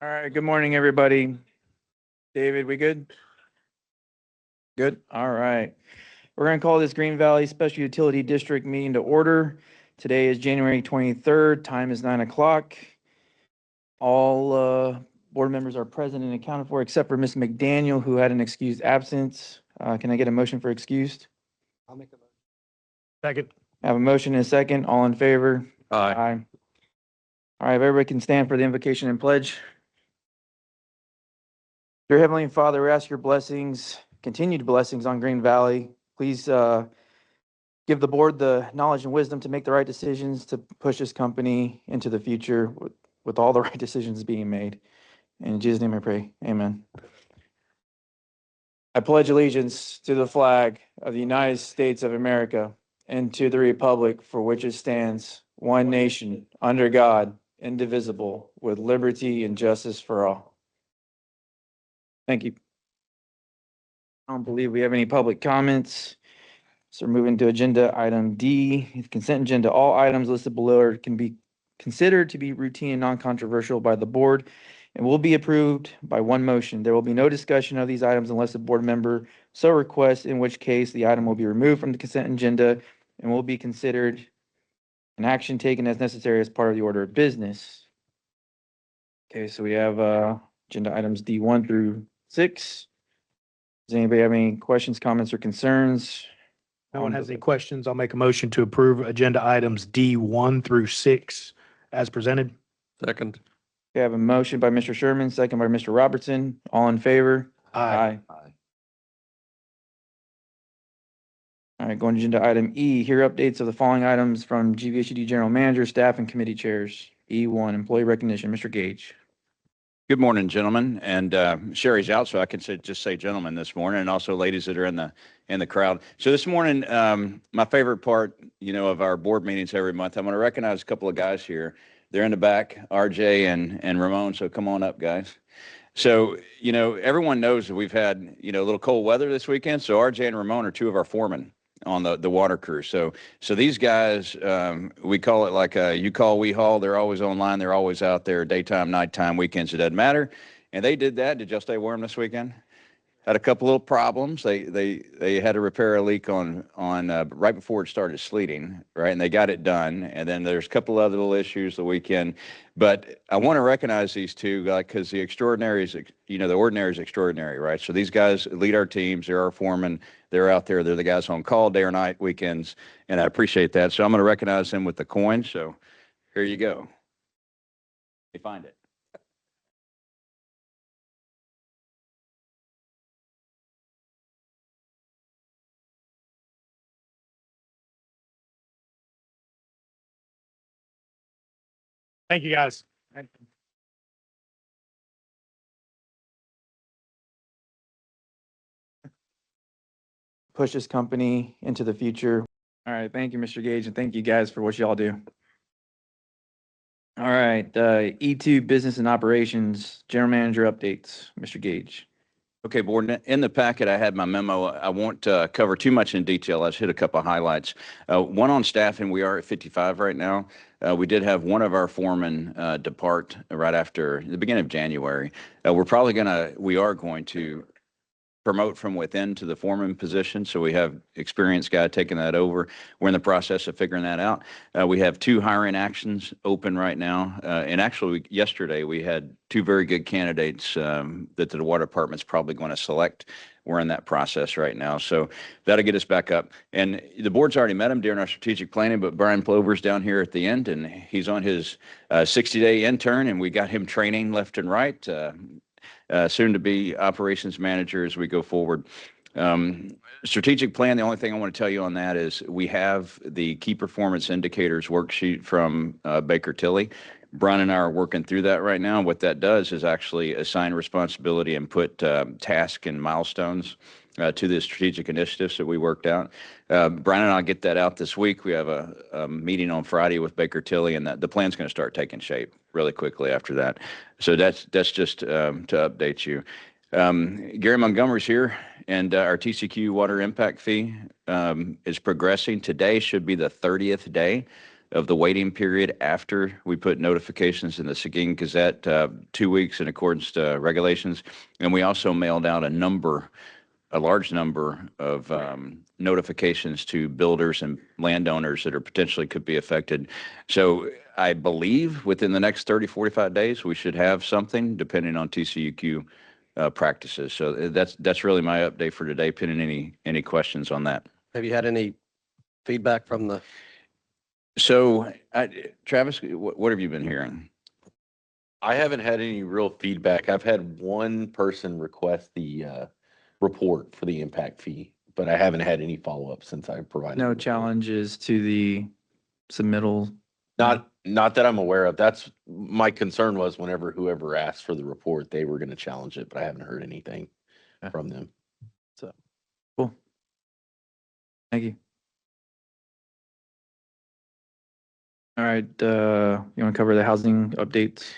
All right, good morning, everybody. David, we good? Good, all right. We're gonna call this Green Valley Special Utility District meeting to order. Today is January 23rd, time is 9 o'clock. All board members are present and accounted for, except for Ms. McDaniel, who had an excused absence. Can I get a motion for excused? I'll make a motion. Second. I have a motion and a second, all in favor? Aye. All right, if everybody can stand for the invocation and pledge. Dear Heavenly Father, we ask your blessings, continued blessings on Green Valley. Please give the board the knowledge and wisdom to make the right decisions to push this company into the future with all the right decisions being made. In Jesus' name I pray, amen. I pledge allegiance to the flag of the United States of America and to the republic for which it stands, one nation, under God, indivisible, with liberty and justice for all. Thank you. I don't believe we have any public comments. So we're moving to agenda item D, consent agenda. All items listed below can be considered to be routine and non-controversial by the board and will be approved by one motion. There will be no discussion of these items unless a board member so requests, in which case the item will be removed from the consent agenda and will be considered an action taken as necessary as part of the order of business. Okay, so we have agenda items D1 through 6. Does anybody have any questions, comments, or concerns? No one has any questions. I'll make a motion to approve agenda items D1 through 6 as presented. Second. We have a motion by Mr. Sherman, second by Mr. Robertson. All in favor? Aye. All right, going to agenda item E, hear updates of the following items from GVHD General Manager, staff, and committee chairs. E1, employee recognition. Mr. Gage. Good morning, gentlemen, and Sherry's out, so I can just say gentlemen this morning, and also ladies that are in the crowd. So this morning, my favorite part, of our board meetings every month, I'm going to recognize a couple of guys here. They're in the back, RJ and Ramon. So come on up, guys. So everyone knows that we've had a little cold weather this weekend. So RJ and Ramon are two of our foremen on the water crew. So these guys, we call it like you call, we haul. They're always online. They're always out there, daytime, nighttime, weekends. It doesn't matter. And they did that. Did y'all stay warm this weekend? Had a couple little problems. They had to repair a leak on right before it started sleeting, right? And they got it done. And then there's a couple other little issues the weekend. But I want to recognize these two, because the extraordinary is, the ordinary is extraordinary, right? So these guys lead our teams. They're our foremen. They're out there. They're the guys on call day or night, weekends. And I appreciate that. So I'm going to recognize them with the coin. So here you go. You find it. Thank you, guys. Push this company into the future. All right, thank you, Mr. Gage, and thank you guys for what y'all do. All right, E2, business and operations, general manager updates, Mr. Gage. Okay, board, in the packet, I had my memo. I won't cover too much in detail. I'll just hit a couple of highlights. One on staffing, we are at 55 right now. We did have one of our foremen depart right after the beginning of January. We are going to promote from within to the foreman position. So we have experienced guy taking that over. We're in the process of figuring that out. We have 2 hiring actions open right now. And actually yesterday we had 2 very good candidates that the water department's probably going to select. We're in that process right now. So that'll get us back up. And the board's already met him during our strategic planning, but Brian Plover's down here at the end, and he's on his 60-day intern, and we got him training left and right. Soon to be operations manager as we go forward. Strategic plan, the only thing I want to tell you on that is we have the key performance indicators worksheet from Baker Tilly. Brian and I are working through that right now. What that does is actually assign responsibility and put task and milestones to the strategic initiatives that we worked out. Brian and I'll get that out this week. We have a meeting on Friday with Baker Tilly, and the plan's going to start taking shape really quickly after that. So that's just to update you. Gary Montgomery's here, and our TCQ water impact fee is progressing. Today should be the 30th day of the waiting period after we put notifications in the Seguin Gazette, 2 weeks in accordance to regulations. And we also mailed out a large number of notifications to builders and landowners that are potentially could be affected. So I believe within the next 30, 45 days, we should have something depending on TCUQ practices. So that's really my update for today, pending any questions on that. Have you had any feedback from the, So Travis, what have you been hearing? I haven't had any real feedback. I've had one person request the report for the impact fee, but I haven't had any follow-up since I provided. the No report. challenges to the submittal. Not that I'm aware of. That's my concern was whenever whoever asked for the report, they were going to challenge it, but I haven't heard anything Okay. from them. Cool. Thank you. All right, you want to cover the housing updates?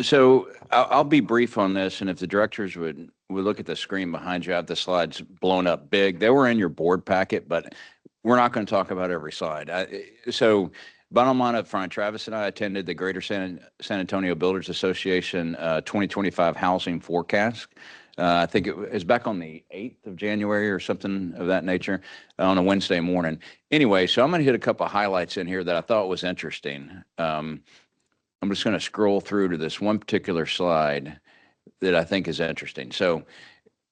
So I'll be brief on this, and if the directors would look at the screen behind you, I have the slides blown up big. They were in your board packet, but we're not going to talk about every slide. So bottom line up front, Travis and I attended the Greater San Antonio Builders Association 2025 housing forecast. I think it was back on the 8th of January or something of that nature on a Wednesday morning. Anyway, so I'm going to hit a couple of highlights in here that I thought was interesting. I'm just going to scroll through to this one particular slide that I think is interesting. So,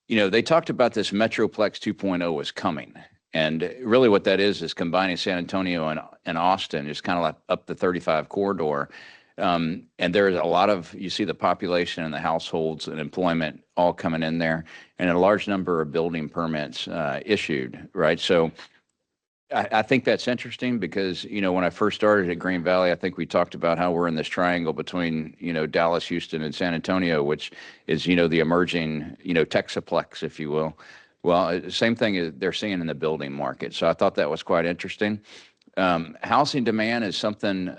they talked about this Metroplex 2.0 is coming. And really what that is combining San Antonio and Austin, just kind of like up the 35 corridor. And there's a lot of, you see the population and the households and employment all coming in there, and a large number of building permits issued, right? So I think that's interesting because, when I first started at Green Valley, I think we talked about how we're in this triangle between, Dallas, Houston, and San Antonio, which is, the emerging, Texaplex, if you will. Well, same thing they're seeing in the building market. So I thought that was quite interesting. Housing demand is something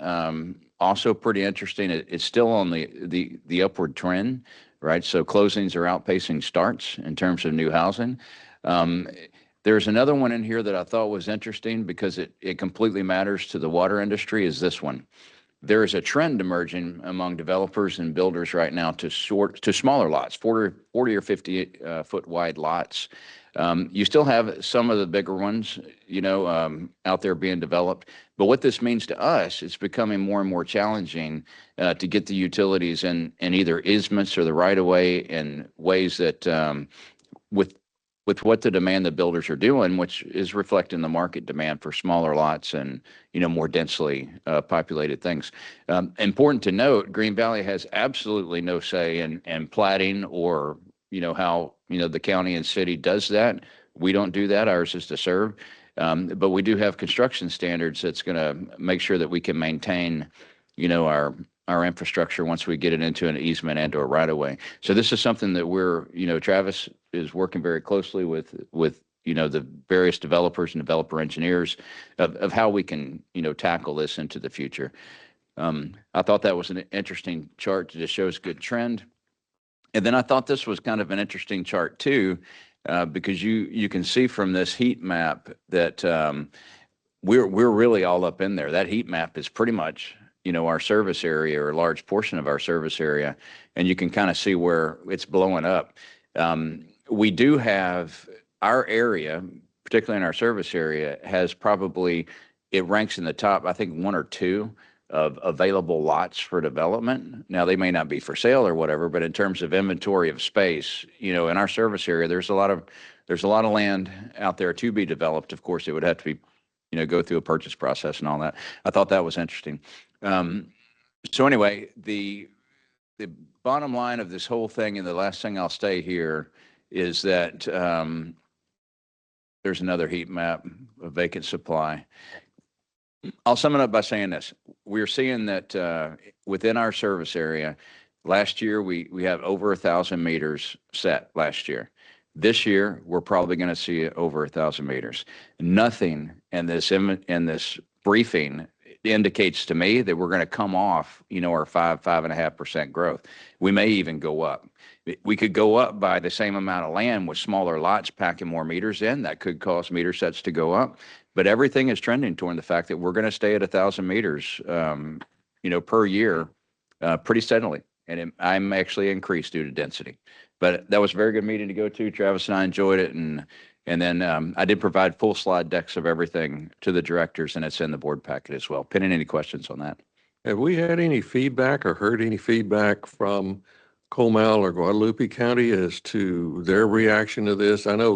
also pretty interesting. It's still on the upward trend, right? So closings are outpacing starts in terms of new housing. There's another one in here that I thought was interesting because it completely matters to the water industry, is this one. There is a trend emerging among developers and builders right now to smaller lots, 40 or 50 foot wide lots. You still have some of the bigger ones, out there being developed. But what this means to us, it's becoming more and more challenging to get the utilities in either easements or the right of way in ways that with what the demand the builders are doing, which is reflecting the market demand for smaller lots and, more densely populated things. Important to note, Green Valley has absolutely no say in platting or, how, the county and city does that. We don't do that. Ours is to serve. But we do have construction standards that's going to make sure that we can maintain, our infrastructure once we get it into an easement and or right of way. So this is something that we're, Travis is working very closely with, the various developers and developer engineers of how we can, tackle this into the future. I thought that was an interesting chart that just shows good trend. And then I thought this was kind of an interesting chart too, because you can see from this heat map that we're really all up in there. That heat map is pretty much, our service area or a large portion of our service area, and you can kind of see where it's blowing up. We do have our area, particularly in our service area, has probably, it ranks in the top, I think 1 or 2 of available lots for development. Now, they may not be for sale or whatever, but in terms of inventory of space, in our service area, there's a lot of land out there to be developed. Of course, it would have to be, go through a purchase process and all that. I thought that was interesting. So anyway, the bottom line of this whole thing, and the last thing I'll say here, is that there's another heat map of vacant supply. I'll sum it up by saying this. We're seeing that within our service area, last year we have over 1,000 meters set last year. This year, we're probably going to see over 1,000 meters. Nothing in this briefing indicates to me that we're going to come off, our 5.5% growth. We may even go up. We could go up by the same amount of land with smaller lots packing more meters in. That could cause meter sets to go up. But everything is trending toward the fact that we're going to stay at 1,000 meters, per year, pretty steadily. And I'm actually increased due to density. But that was a very good meeting to go to. Travis and I enjoyed it. And then I did provide full slide decks of everything to the directors, and it's in the board packet as well. Pending any questions on that? Have we had any feedback or heard any feedback from Comal or Guadalupe County as to their reaction to this? I know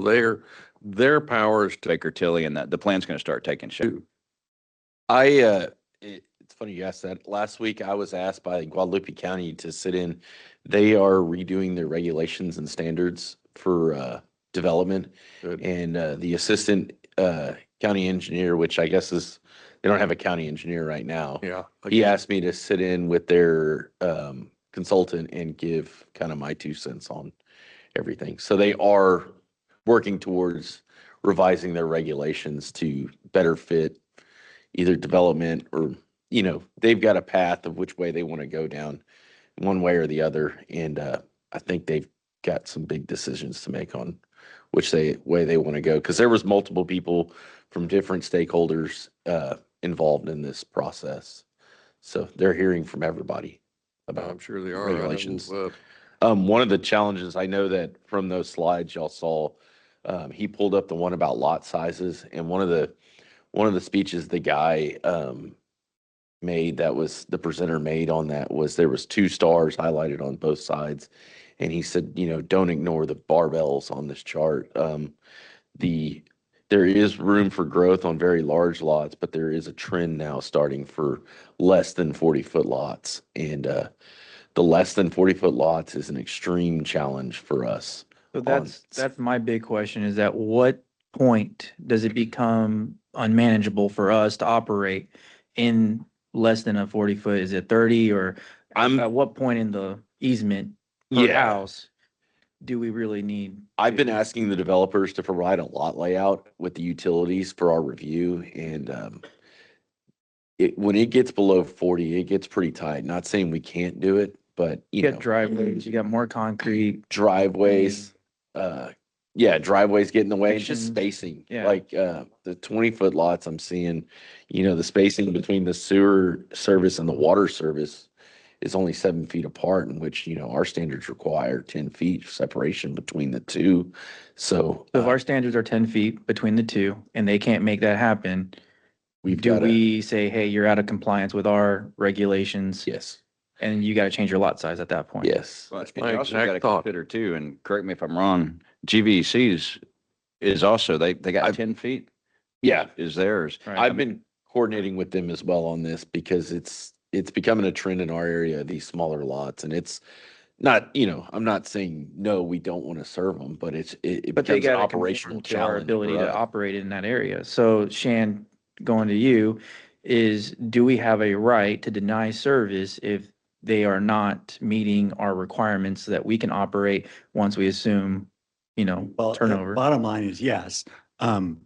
their powers to Baker Tilly, and that the plan's going to start taking shape. It's funny you asked that. Last week, I was asked by Guadalupe County to sit in. They are redoing their regulations and standards for development. Good. And the assistant county engineer, which I guess is, they don't have a county engineer right now. Yeah. He asked me to sit in with their consultant and give kind of my 2 cents on everything. So they are working towards revising their regulations to better fit either development or, they've got a path of which way they want to go down, one way or the other. And I think they've got some big decisions to make on which way they want to go. Because there was multiple people from different stakeholders involved in this process. So they're hearing from everybody about I'm sure they are. I know, regulations. One of the challenges, I know that from those slides y'all saw, he pulled up the one about lot sizes, and one of the speeches the guy made, that was the presenter made on that, was there was 2 stars highlighted on both sides, and he said, don't ignore the barbells on this chart. There is room for growth on very large lots, but there is a trend now starting for less than 40-foot lots, and the less than 40-foot lots is an extreme challenge for us. So that's my big question, is at what point does it become unmanageable for us to operate in less than a 40-foot? Is it 30, or at what point in the easement per Yeah. house do we really need? I've been asking the developers to provide a lot layout with the utilities for our review, and when it gets below 40, it gets pretty tight. Not saying we can't do it, but You got driveways, you got more concrete. driveways, driveways get in the way. It's just Stations. spacing. Yeah. Like the 20-foot lots I'm seeing, the spacing between the sewer service and the water service is only 7 feet apart, in which, our standards require 10 feet separation between the two. So So if our standards are 10 feet between the two and they can't make that happen, do we say, hey, you're out of compliance with our regulations? Yes, And you got to change your lot size at that point? yes. But my you also exact got to thought. consider too, and correct me if I'm wrong, GVEC's is also, they got 10 feet Yeah, is theirs. Right. I've been coordinating with them as well on this, because it's becoming a trend in our area, these smaller lots, and it's not, I'm not saying, no, we don't want to serve them, but it But they becomes an got operational to our challenge. ability for to us. operate in that area. So Shan, going to you, do we have a right to deny service if they are not meeting our requirements so that we can operate once we assume, Well, the turnover? bottom line is yes. We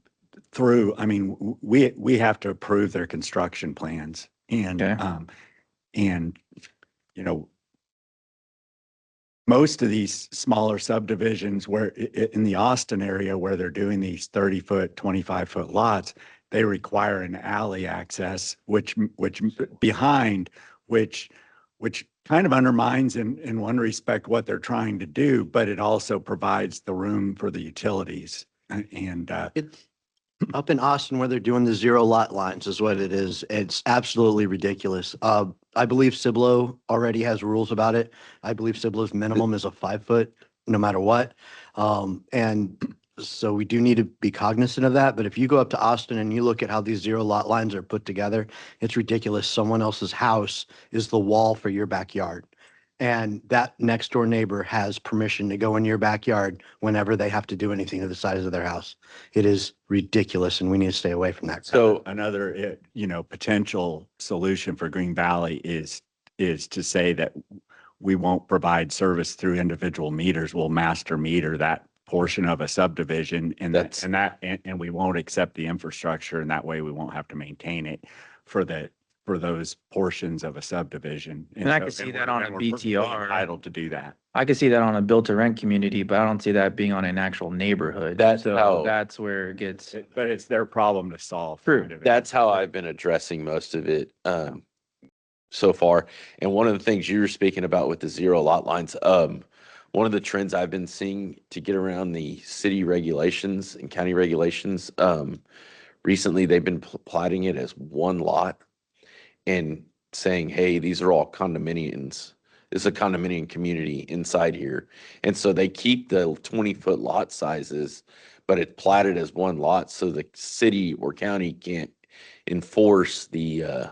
have to approve their construction plans, and, Okay. and, most of these smaller subdivisions where in the Austin area where they're doing these 30-foot, 25-foot lots, they require an alley access, which kind of undermines in one respect what they're trying to do, but it also provides the room for the utilities. And It's up in Austin where they're doing the 0 lot lines is what it is. It's absolutely ridiculous. I believe Cibolo already has rules about it. I believe Cibolo's minimum is a 5 foot, no matter what. And so we do need to be cognizant of that. But if you go up to Austin and you look at how these 0 lot lines are put together, it's ridiculous. Someone else's house is the wall for your backyard. And that next door neighbor has permission to go in your backyard whenever they have to do anything to the sides of their house. It is ridiculous, and we need to stay away from that. So another, potential solution for Green Valley is to say that we won't provide service through individual meters. We'll master meter that portion of a subdivision, and we won't accept the infrastructure, and that way we won't have to maintain it for the for those portions of a subdivision. And I so- could see and that we're- on a and we're perfectly BTR. Entitled to do that. I could see that on a built to rent community, but I don't see that being on an actual neighborhood. That's So how- that's where it gets, But it's their problem to solve. True. kind of. That's how I've been addressing most of it so far. And one of the things you were speaking about with the zero lot lines, one of the trends I've been seeing to get around the city regulations and county regulations, recently they've been platting it as one lot and saying, hey, these are all condominiums. It's a condominium community inside here. And so they keep the 20-foot lot sizes, but it's platted as one lot so the city or county can't enforce the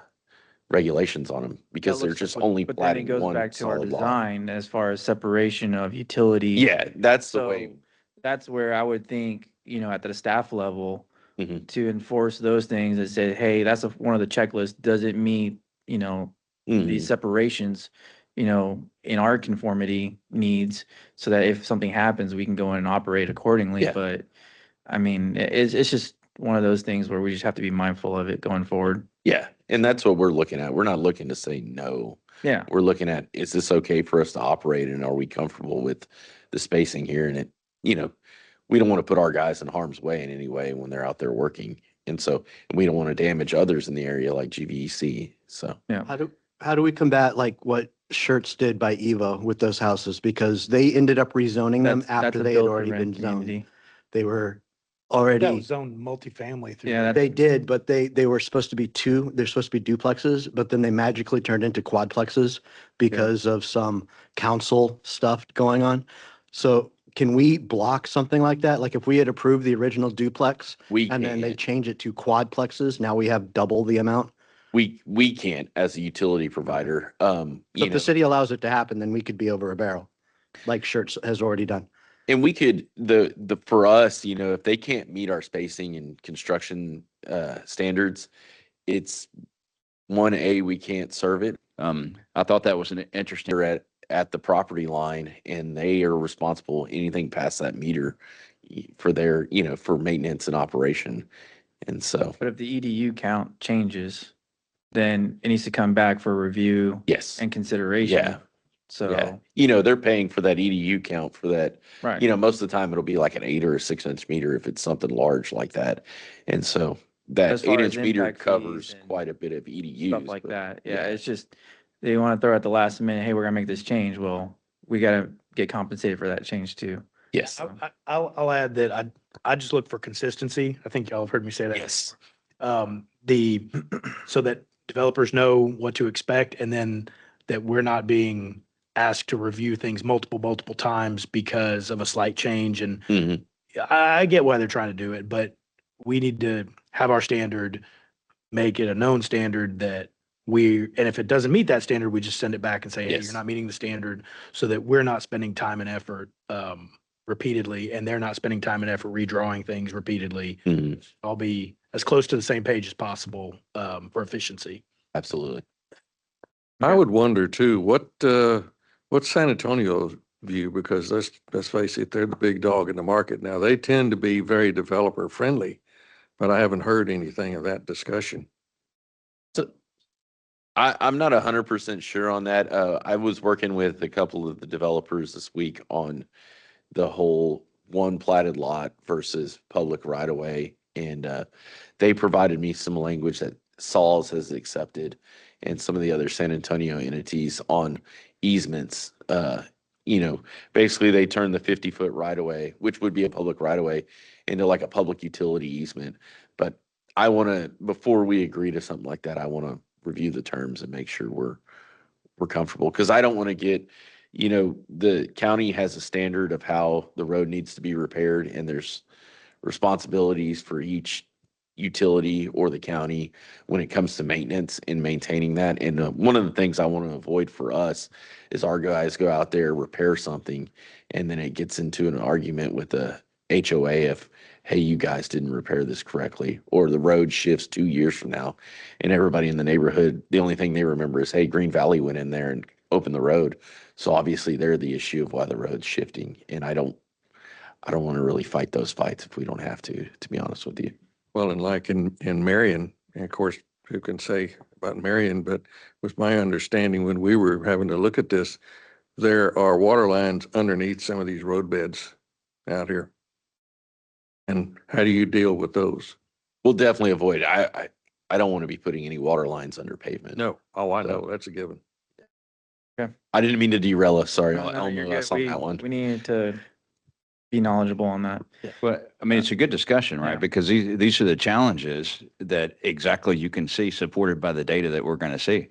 regulations on them because That they're looks just like- only but then it platting goes one back to our solid lot. design as far as separation of utility. Yeah, that's the So way. that's where I would think, at the staff level, Mhm. to enforce those things and say, hey, that's one of the checklists. Does it meet, these Mhm. separations, in our conformity needs so that if something happens, we can go in and operate accordingly. Yeah. But I mean, it's just one of those things where we just have to be mindful of it going forward. Yeah, and that's what we're looking at. We're not looking to say no. Yeah. We're looking at, is this okay for us to operate and are we comfortable with the spacing here? And we don't want to put our guys in harm's way in any way when they're out there working. And so we don't want to damage others in the area like GVEC. So, How do we combat like what Shirts did by Evo with those houses? Because they ended up rezoning them That's after a they had built-to-rent already been zoned. community. They were That already, was zoned multifamily through. Yeah, the- they did, but they were supposed to be they're supposed to be duplexes, but then they magically turned into quadplexes because of some council stuff going on. So can we block something like that? Like if we had approved the original duplex we and then they can't, change it to quadplexes, now we have double the amount. we can't as a utility provider. So You if know, the city allows it to happen, then we could be over a barrel, like Shirts has already done. and we could, for us, if they can't meet our spacing and construction standards, it's 1A, we can't serve it. I thought that was an interesting. They're at the property line and they are responsible anything past that meter for their, for maintenance and operation. And so, But if the EDU count changes, then it needs to come back for review yes, and consideration. yeah, So, yeah. They're paying for that EDU count for that. right. Most of the time it'll be like an 8 or a 6-inch meter if it's something large like that. And so that As far as 8-inch meter impact fees covers and quite a bit of EDUs. Stuff like but- that. Yeah, it's just, they want to throw at the last minute, hey, we're gonna make this change. Well, we gotta get compensated for that change too. Yes, I'll add that I just look for consistency. I think y'all have heard me say that. yes, So that developers know what to expect and then that we're not being asked to review things multiple times because of a slight change. And Mhm. I get why they're trying to do it, but we need to have our standard, make it a known standard and if it doesn't meet that standard, we just send it back and say, hey, Yes. you're not meeting the standard, so that we're not spending time and effort repeatedly, and they're not spending time and effort redrawing things repeatedly. Mhm. I'll be as close to the same page as possible for efficiency. Absolutely. I would wonder too, what's San Antonio's view? Because let's face it, they're the big dog in the market now. They tend to be very developer friendly, but I haven't heard anything of that discussion. I'm not 100% sure on that. I was working with a couple of the developers this week on the whole one platted lot versus public right of way. And they provided me some language that Saul's has accepted and some of the other San Antonio entities on easements. Basically they turn the 50-foot right of way, which would be a public right of way, into like a public utility easement. But I want to, before we agree to something like that, I want to review the terms and make sure we're comfortable. Because I don't want to get, the county has a standard of how the road needs to be repaired, and there's responsibilities for each utility or the county when it comes to maintenance and maintaining that. And one of the things I want to avoid for us is our guys go out there, repair something, and then it gets into an argument with the HOA if, hey, you guys didn't repair this correctly, or the road shifts 2 years from now and everybody in the neighborhood, the only thing they remember is, hey, Green Valley went in there and opened the road. So obviously they're the issue of why the road's shifting. And I don't want to really fight those fights if we don't have to be honest with you. Well, and like in Marion, and of course, who can say about Marion, but with my understanding, when we were having to look at this, there are water lines underneath some of these road beds out here. And how do you deal with those? We'll definitely avoid it. I don't want to be putting any water lines under pavement. No, oh, I know, that's a given. I didn't mean to derail us. Sorry. No, no, I'll you're know good. less on that one. We needed to be knowledgeable on that. Well, I mean, it's a good discussion, Yeah. right? Because these are the challenges that exactly you can see supported by the data that we're going to see.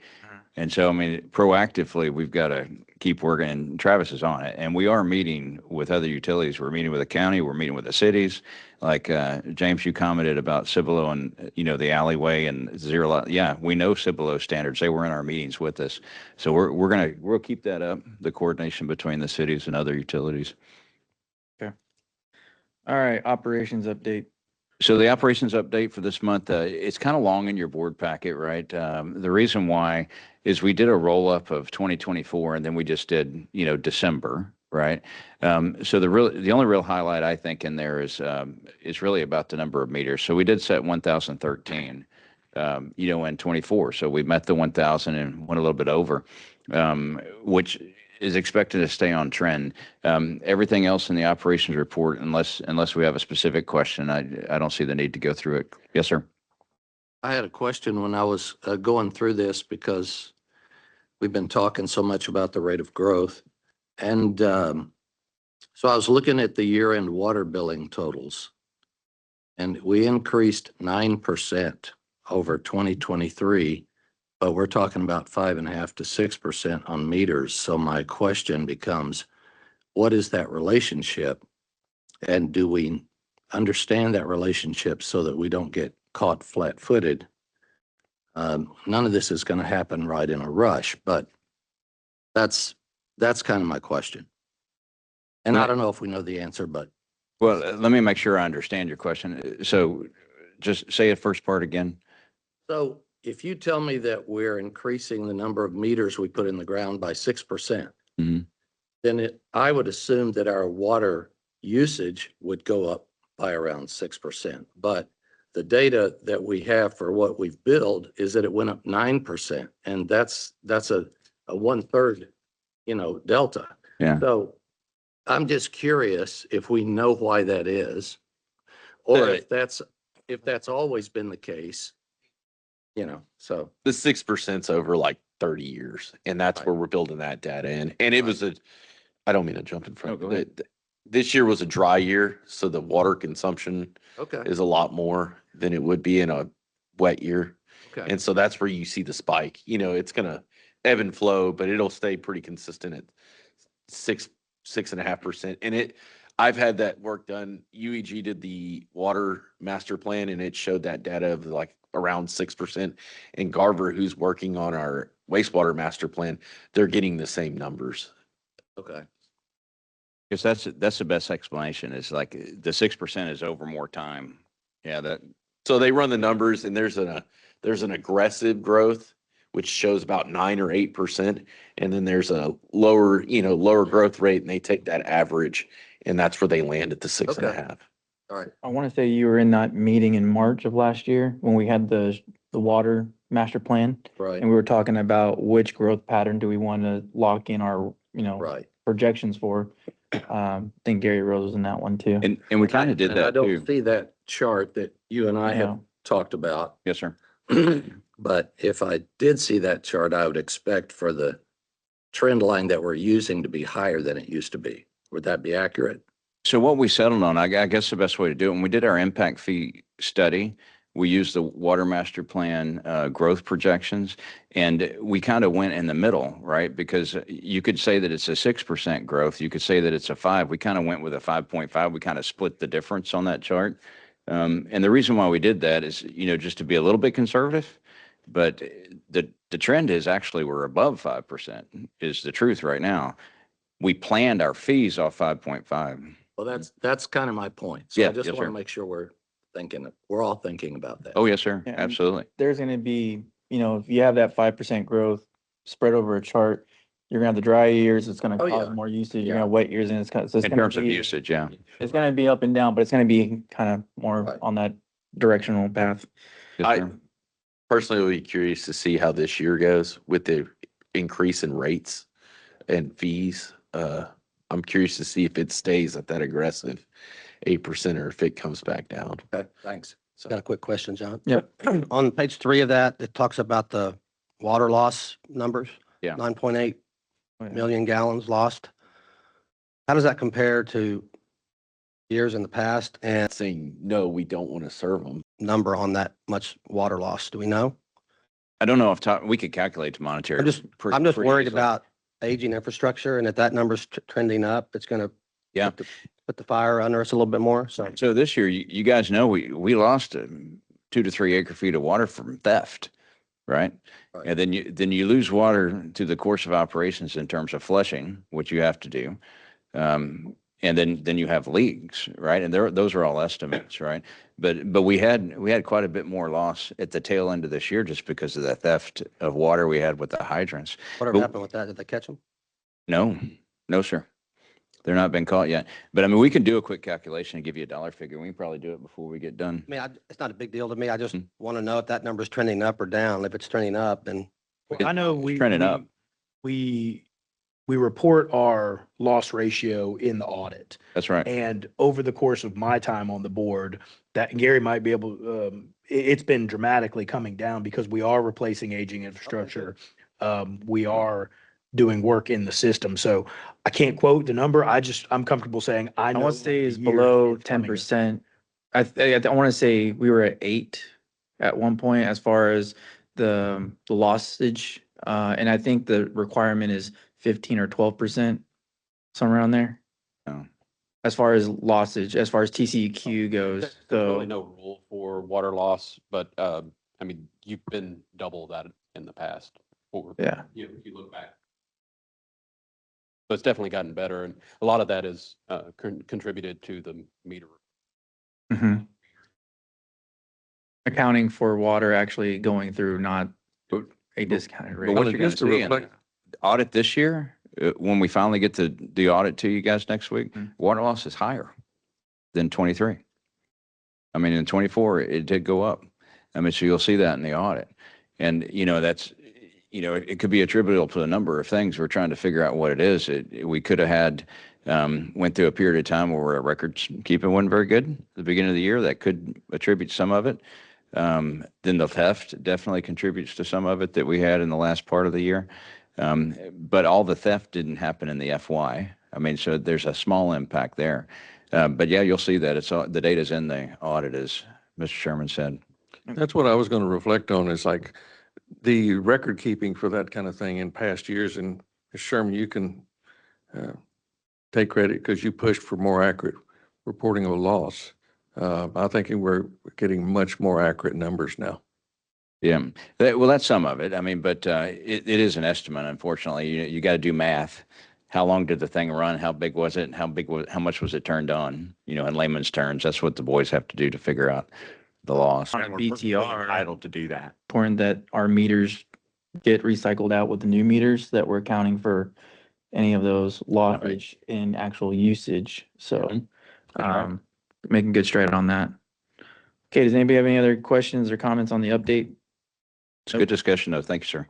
And so, I mean, proactively, we've got to keep working, and Travis is on it. And we are meeting with other utilities. We're meeting with the county, we're meeting with the cities. Like, James, you commented about Cibolo and, the alleyway and zero lot. Yeah, we know Cibolo standards. They were in our meetings with us. So we'll keep that up, the coordination between the cities and other utilities. All right, operations update. So the operations update for this month, it's kind of long in your board packet, right? The reason why is we did a roll-up of 2024 and then we just did, December, right? So the only real highlight I think in there is really about the number of meters. So we did set 1,013, in 24. So we met the 1,000 and went a little bit over, which is expected to stay on trend. Everything else in the operations report, unless we have a specific question, I don't see the need to go through it. Yes, sir. I had a question when I was going through this because we've been talking so much about the rate of growth. And so I was looking at the year-end water billing totals. And we increased 9% over 2023, but we're talking about 5.5 to 6% on meters. So my question becomes, what is that relationship? And do we understand that relationship so that we don't get caught flat-footed? None of this is going to happen right in a rush, but that's kind of my question. And I don't know if we know the answer, but Well, let me make sure I understand your question. So just say the first part again. so if you tell me that we're increasing the number of meters we put in the ground by 6%, Mhm. then I would assume that our water usage would go up by around 6%. But the data that we have for what we've billed is that it went up 9%. And that's a 1/3, delta. Yeah. So I'm just curious if we know why that is, or if that's always been the case, so. The 6%'s over like 30 years, and that's where we're building that data in. And it was I don't mean to jump in front. No, go ahead. This year was a dry year, so the water consumption Okay, is a lot more than it would be in a wet year. okay. And so that's where you see the spike. It's gonna ebb and flow, but it'll stay pretty consistent at 6.5%. And I've had that work done. UEG did the water master plan and it showed that data of like around 6%. And Garver, who's working on our wastewater master plan, they're getting the same numbers. Okay. Because that's the best explanation is like the 6% is over more time. Yeah, So they run the numbers and there's an aggressive growth, which shows about 9 or 8%. And then there's a lower growth rate and they take that average and that's where they land at the 6.5. All right. I want to say you were in that meeting in March of last year when we had the water master plan. Right. And we were talking about which growth pattern do we want to lock in our, Right. projections for. I think Gary Rose was in that one too. and we kind of did And I that don't too. see that chart that you and I have Yeah. talked about. Yes, sir. But if I did see that chart, I would expect for the trend line that we're using to be higher than it used to be. Would that be accurate? So what we settled on, I guess the best way to do it, when we did our impact fee study, we used the water master plan growth projections, and we kind of went in the middle, right? Because you could say that it's a 6% growth. You could say that it's a 5. We kind of went with a 5.5. We kind of split the difference on that chart. And the reason why we did that is, just to be a little bit conservative. But the trend is actually we're above 5% is the truth right now. We planned our fees off 5.5. Well, that's kind of my point. So I Yeah, just yes, want sir. to make sure we're all thinking about that. Oh, yes, sir. Yeah, and- Absolutely. There's going to be, if you have that 5% growth spread over a chart, you're going to have the dry years, it's going to Oh, cause yeah. more usage. You're Yeah. going to have wet years and it's kind of, so it's In going terms to of be, usage, yeah. it's going to be up and down, but it's going to be kind of more Right. on that directional path. Yes, I- sir. personally would be curious to see how this year goes with the increase in rates and fees. I'm curious to see if it stays at that aggressive 8% or if it comes back down. Okay, thanks. Got a quick question, John. Yep. On page 3 of that, it talks about the water loss numbers. Yeah. 9.8 million gallons lost. How does that compare to years in the past and Saying, no, we don't want to serve them. number on that much water loss? Do we know? I don't know if we could calculate the monetary. I'm just pretty worried easily. about aging infrastructure, and if that number's trending up, it's gonna Yeah. put the fire under us a little bit more. So So this year, you guys know, we lost 2 to 3 acre feet of water from theft, right? Right. And then you lose water through the course of operations in terms of flushing, which you have to do. And then you have leaks, right? And those are all estimates, right? But we had quite a bit more loss at the tail end of this year just because of the theft of water we had with the hydrants. whatever But- happened with that? Did they catch them? No, sir. They're not been caught yet. But I mean, we can do a quick calculation and give you a dollar figure. We can probably do it before we get done. I mean, it's not a big deal to me. I just Mm. want to know if that number's trending up or down. If it's trending up, then I know Trending up. We report our loss ratio in the audit. That's right. And over the course of my time on the board, that Gary might be able, it's been dramatically coming down because we are replacing aging infrastructure. We are doing work in the system. So I can't quote the number. I'm comfortable saying I I know. want to say the it's year below it's coming. 10%. I want to say we were at 8 at one point as far as the lossage. And I think the requirement is 15 or 12%, somewhere around there. Oh. As far as lossage, as far as TCEQ goes. There's So really no rule for water loss, but I mean, you've been double that in the past. yeah. If you look back. So it's definitely gotten better, and a lot of that is contributed to the meter. Mhm. Accounting for water actually going through, not a discounted But rate. what Well, you're going to just to see in the reflect- audit this year, when we finally get the audit to you guys next week, Mm. water loss is higher than 23. I mean, in 24, it did go up. I mean, so you'll see that in the audit. And, that's, it could be attributable to a number of things. We're trying to figure out what it is. We could have had, went through a period of time where our records keeping wasn't very good at the beginning of the year. That could attribute some of it. Then the theft definitely contributes to some of it that we had in the last part of the year. But all the theft didn't happen in the FY. I mean, so there's a small impact there. But yeah, you'll see that the data's in the audit, as Mr. Sherman said. That's what I was going to reflect on is like the record keeping for that kind of thing in past years. And Sherman, you can take credit because you pushed for more accurate reporting of loss. I think we're getting much more accurate numbers now. Yeah, well, that's some of it. I mean, but it is an estimate, unfortunately. You got to do math. How long did the thing run? How big was it? How much was it turned on? In layman's terms, that's what the boys have to do to figure out the loss. On a BTR. Entitled to do that. Important that our meters get recycled out with the new meters, that we're accounting for any of those lossage in actual usage. So, making good stride on that. Okay, does anybody have any other questions or comments on the update? It's a good discussion, though. Thank you, sir.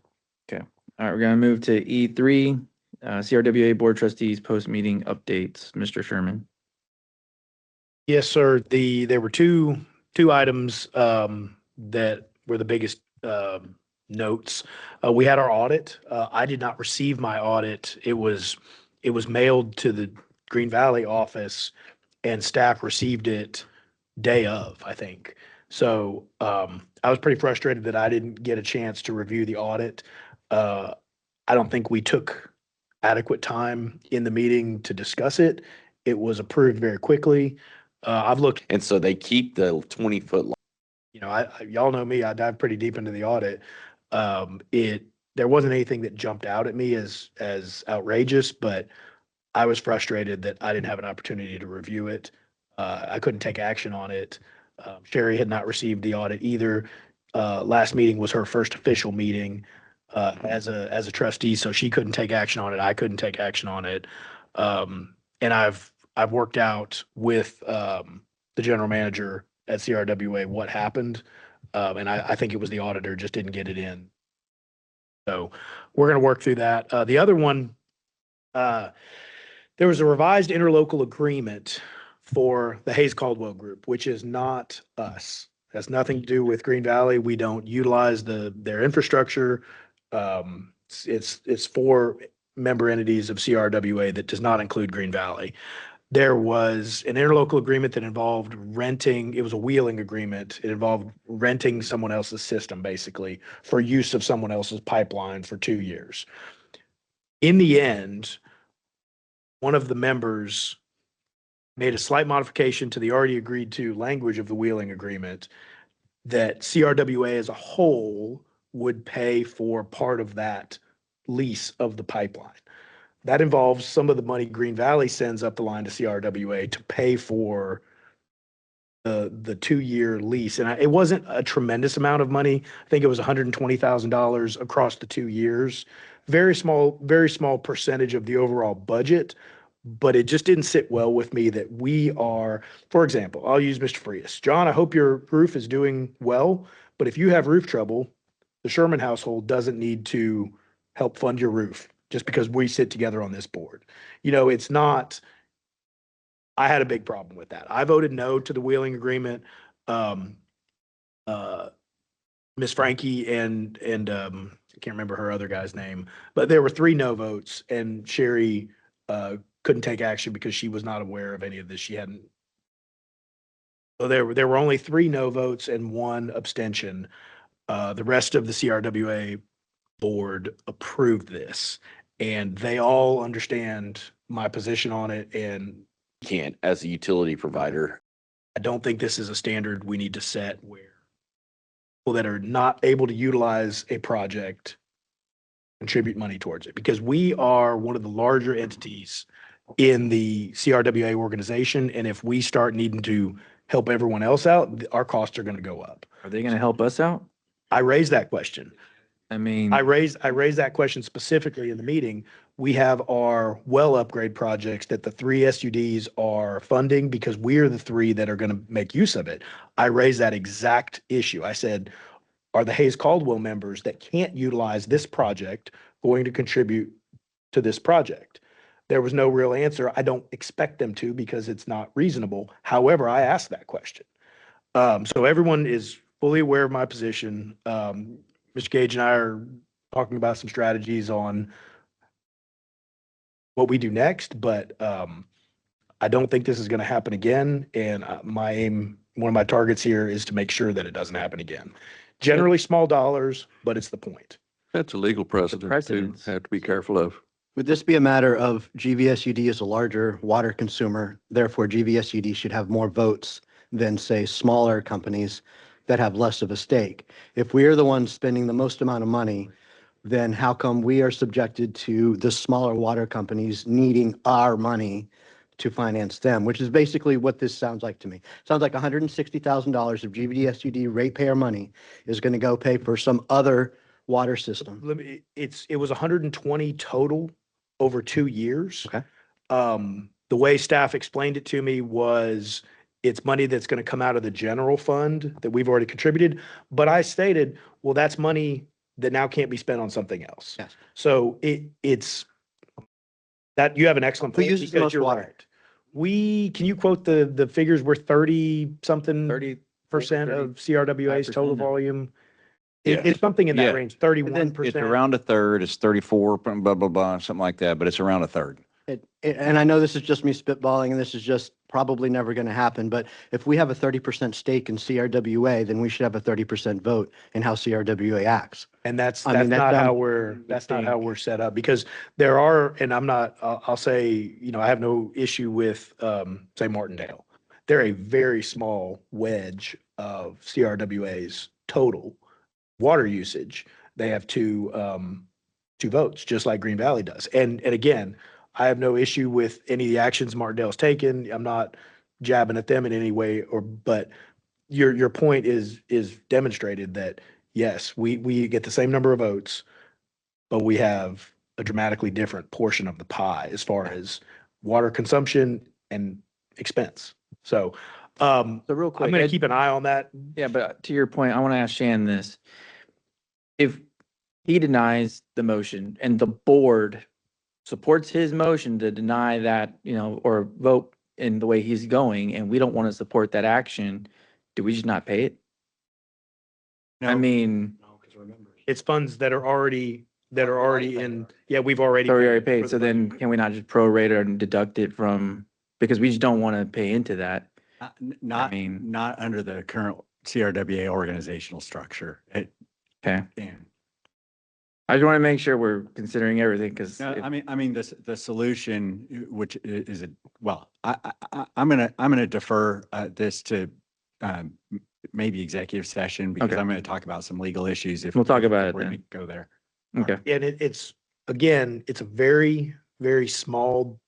All right, we're gonna move to E3, CRWA Board Trustees post-meeting updates. Mr. Sherman. Yes, sir. There were two items that were the biggest notes. We had our audit. I did not receive my audit. It was mailed to the Green Valley office and staff received it day of, I think. So I was pretty frustrated that I didn't get a chance to review the audit. I don't think we took adequate time in the meeting to discuss it. It was approved very quickly. I've looked, And so they keep the 20-foot line. y'all know me, I dive pretty deep into the audit. There wasn't anything that jumped out at me as outrageous, but I was frustrated that I didn't have an opportunity to review it. I couldn't take action on it. Sherry had not received the audit either. Last meeting was her first official meeting as a trustee, so she couldn't take action on it. I couldn't take action on it. And I've worked out with the general manager at CRWA what happened. And I think it was the auditor just didn't get it in. So we're going to work through that. The other one, there was a revised interlocal agreement for the Hayes Caldwell Group, which is not us. Has nothing to do with Green Valley. We don't utilize their infrastructure. It's for member entities of CRWA that does not include Green Valley. There was an interlocal agreement that involved renting. It was a wheeling agreement. It involved renting someone else's system, basically, for use of someone else's pipeline for 2 years. In the end, one of the members made a slight modification to the already agreed to language of the wheeling agreement that CRWA as a whole would pay for part of that lease of the pipeline. That involves some of the money Green Valley sends up the line to CRWA to pay for the 2-year lease. And it wasn't a tremendous amount of money. I think it was $120,000 across the 2 years. Very small percentage of the overall budget, but it just didn't sit well with me that we are, for example, I'll use Mr. Frias. John, I hope your roof is doing well, but if you have roof trouble, the Sherman household doesn't need to help fund your roof just because we sit together on this board. You know, it's not, I had a big problem with that. I voted no to the wheeling agreement. Miss Frankie and I can't remember her other guy's name, but there were 3 no votes, and Sherry couldn't take action because she was not aware of any of this. She hadn't. So there were only 3 no votes and 1 abstention. The rest of the CRWA board approved this, and they all understand my position on it. And Can't, as a utility provider. I don't think this is a standard we need to set where people that are not able to utilize a project contribute money towards it, because we are one of the larger entities in the CRWA organization. And if we start needing to help everyone else out, our costs are going to go up. Are they going to help us out? I raised that question. I mean, I raised that question specifically in the meeting. We have our well upgrade projects that the 3 SUDs are funding because we're the 3 that are going to make use of it. I raised that exact issue. I said, are the Hayes Caldwell members that can't utilize this project going to contribute to this project? There was no real answer. I don't expect them to because it's not reasonable. However, I asked that question. So everyone is fully aware of my position. Mr. Gage and I are talking about some strategies on what we do next, but I don't think this is going to happen again. And my aim, one of my targets here is to make sure that it doesn't happen again. Generally small dollars, but it's the point. That's a legal precedent to precedence. have to be careful of. Would this be a matter of GVSUD is a larger water consumer, therefore GVSUD should have more votes than, say, smaller companies that have less of a stake? If we are the ones spending the most amount of money, then how come we are subjected to the smaller water companies needing our money to finance them, which is basically what this sounds like to me. Sounds like $160,000 of GVSUD ratepayer money is going to go pay for some other water system. It was 120 total over 2 years. Okay. The way staff explained it to me was it's money that's going to come out of the general fund that we've already contributed. But I stated, well, that's money that now can't be spent on something else. Yes. So it's that you have an excellent Who point. uses the because most you're water? right. Can you quote the figures? We're 30-something% 30% of CRWA's total 5%. volume. Yeah. It's something in that Yeah. range, 31%. It's around a third, it's 34, blah, blah, blah, something like that, but it's around a third. And I know this is just me spitballing, and this is just probably never going to happen, but if we have a 30% stake in CRWA, then we should have a 30% vote in how CRWA acts. And that's I mean, not that how sounds- that's not how we're set up, because there are, and I'm not, I'll say, I have no issue with, say Martindale. They're a very small wedge of CRWA's total water usage. They have two votes, just like Green Valley does. And again, I have no issue with any of the actions Martindale's taken. I'm not jabbing at them in any way, but your point is demonstrated that yes, we get the same number of votes, but we have a dramatically different portion of the pie as far as water consumption and expense. So So real quick, I'm gonna Ed- keep an eye on that. Yeah, but to your point, I want to ask Shan this. If he denies the motion and the board supports his motion to deny that, or vote in the way he's going, and we don't want to support that action, do we just not pay it? I No. mean, It's funds that are already in, yeah, we've already. so we already for paid, the so then budget. can we not just prorate it and deduct it from, because we just don't want to pay into that. Not, mean- not under the current CRWA organizational structure. It Okay. can. I just want to make sure we're considering everything, because No, I mean, the solution, which is a, well, I'm gonna defer this to maybe executive session because Okay. I'm gonna talk about some legal issues if. We'll talk about if it we're then. gonna Go there. okay. And it's, again, it's a very, very small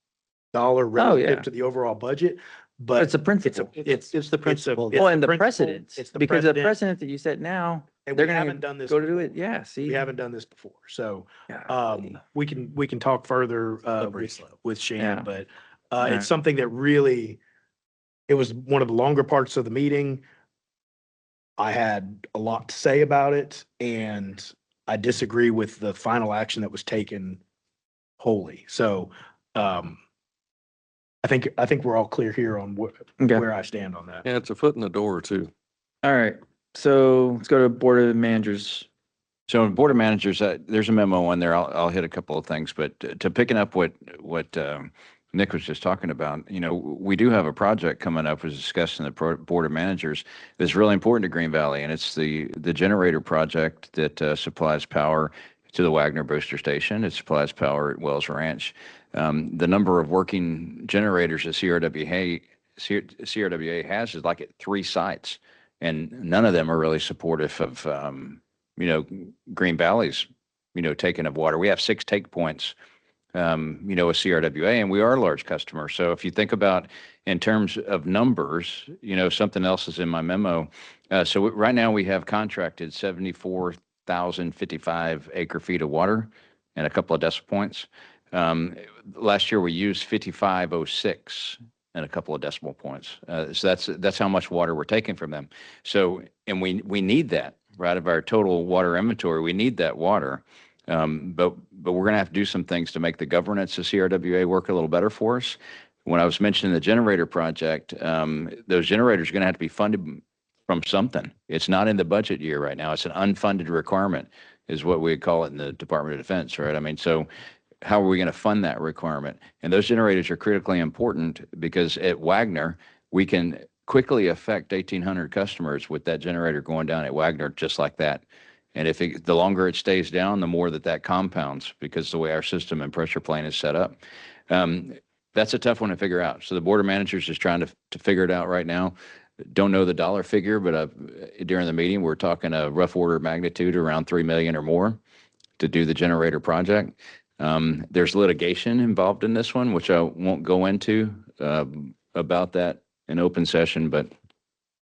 dollar Oh, yeah. relative to the overall budget, but. It's a principle. It's the principle. it's Well, the and the principle, precedents, it's the because the precedent, precedent that you set now, and they're we gonna haven't done this go to do it. before. Yeah, see. We haven't done this before, so, Golly. we can talk further, Slippery with, slope. with Shan, Yeah. but, Alright. it's something that really, it was one of the longer parts of the meeting. I had a lot to say about it, and I disagree with the final action that was taken wholly. So, I think we're all clear here on Okay. where I stand on that. Yeah, it's a foot in the door too. All right, so let's go to Board of Managers. So Board of Managers, there's a memo on there. I'll hit a couple of things, but to picking up what Nick was just talking about, we do have a project coming up, was discussed in the Board of Managers, that's really important to Green Valley, and it's the generator project that supplies power to the Wagner Booster Station. It supplies power at Wells Ranch. The number of working generators that CRWA has is like at 3 sites, and none of them are really supportive of Green Valley's, taking of water. We have 6 take points, with CRWA, and we are a large customer. So if you think about in terms of numbers, something else is in my memo. So right now we have contracted 74,055 acre feet of water and a couple of decimal points. Last year we used 5,506 and a couple of decimal points. So that's how much water we're taking from them. So, and we need that. Right, of our total water inventory, we need that water. But we're going to have to do some things to make the governance of CRWA work a little better for us. When I was mentioning the generator project, those generators are going to have to be funded from something. It's not in the budget year right now. It's an unfunded requirement, is what we call it in the Department of Defense, right? I mean, so how are we going to fund that requirement? And those generators are critically important because at Wagner, we can quickly affect 1,800 customers with that generator going down at Wagner just like that. And the longer it stays down, the more that compounds, because the way our system and pressure plane is set up. That's a tough one to figure out. So the Board of Managers is trying to figure it out right now. Don't know the dollar figure, but during the meeting, we're talking a rough order of magnitude around 3 million or more to do the generator project. There's litigation involved in this one, which I won't go into about that in open session, but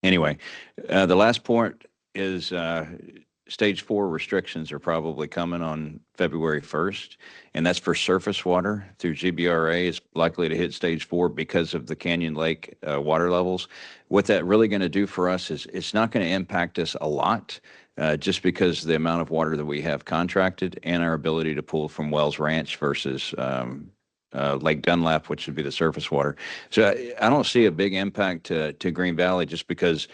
anyway, the last point is stage 4 restrictions are probably coming on February 1st, and that's for surface water through GBRA is likely to hit stage 4 because of the Canyon Lake water levels. What that really going to do for us is it's not going to impact us a lot, just because of the amount of water that we have contracted and our ability to pull from Wells Ranch versus Lake Dunlap, which would be the surface water. So I don't see a big impact to Green Valley just because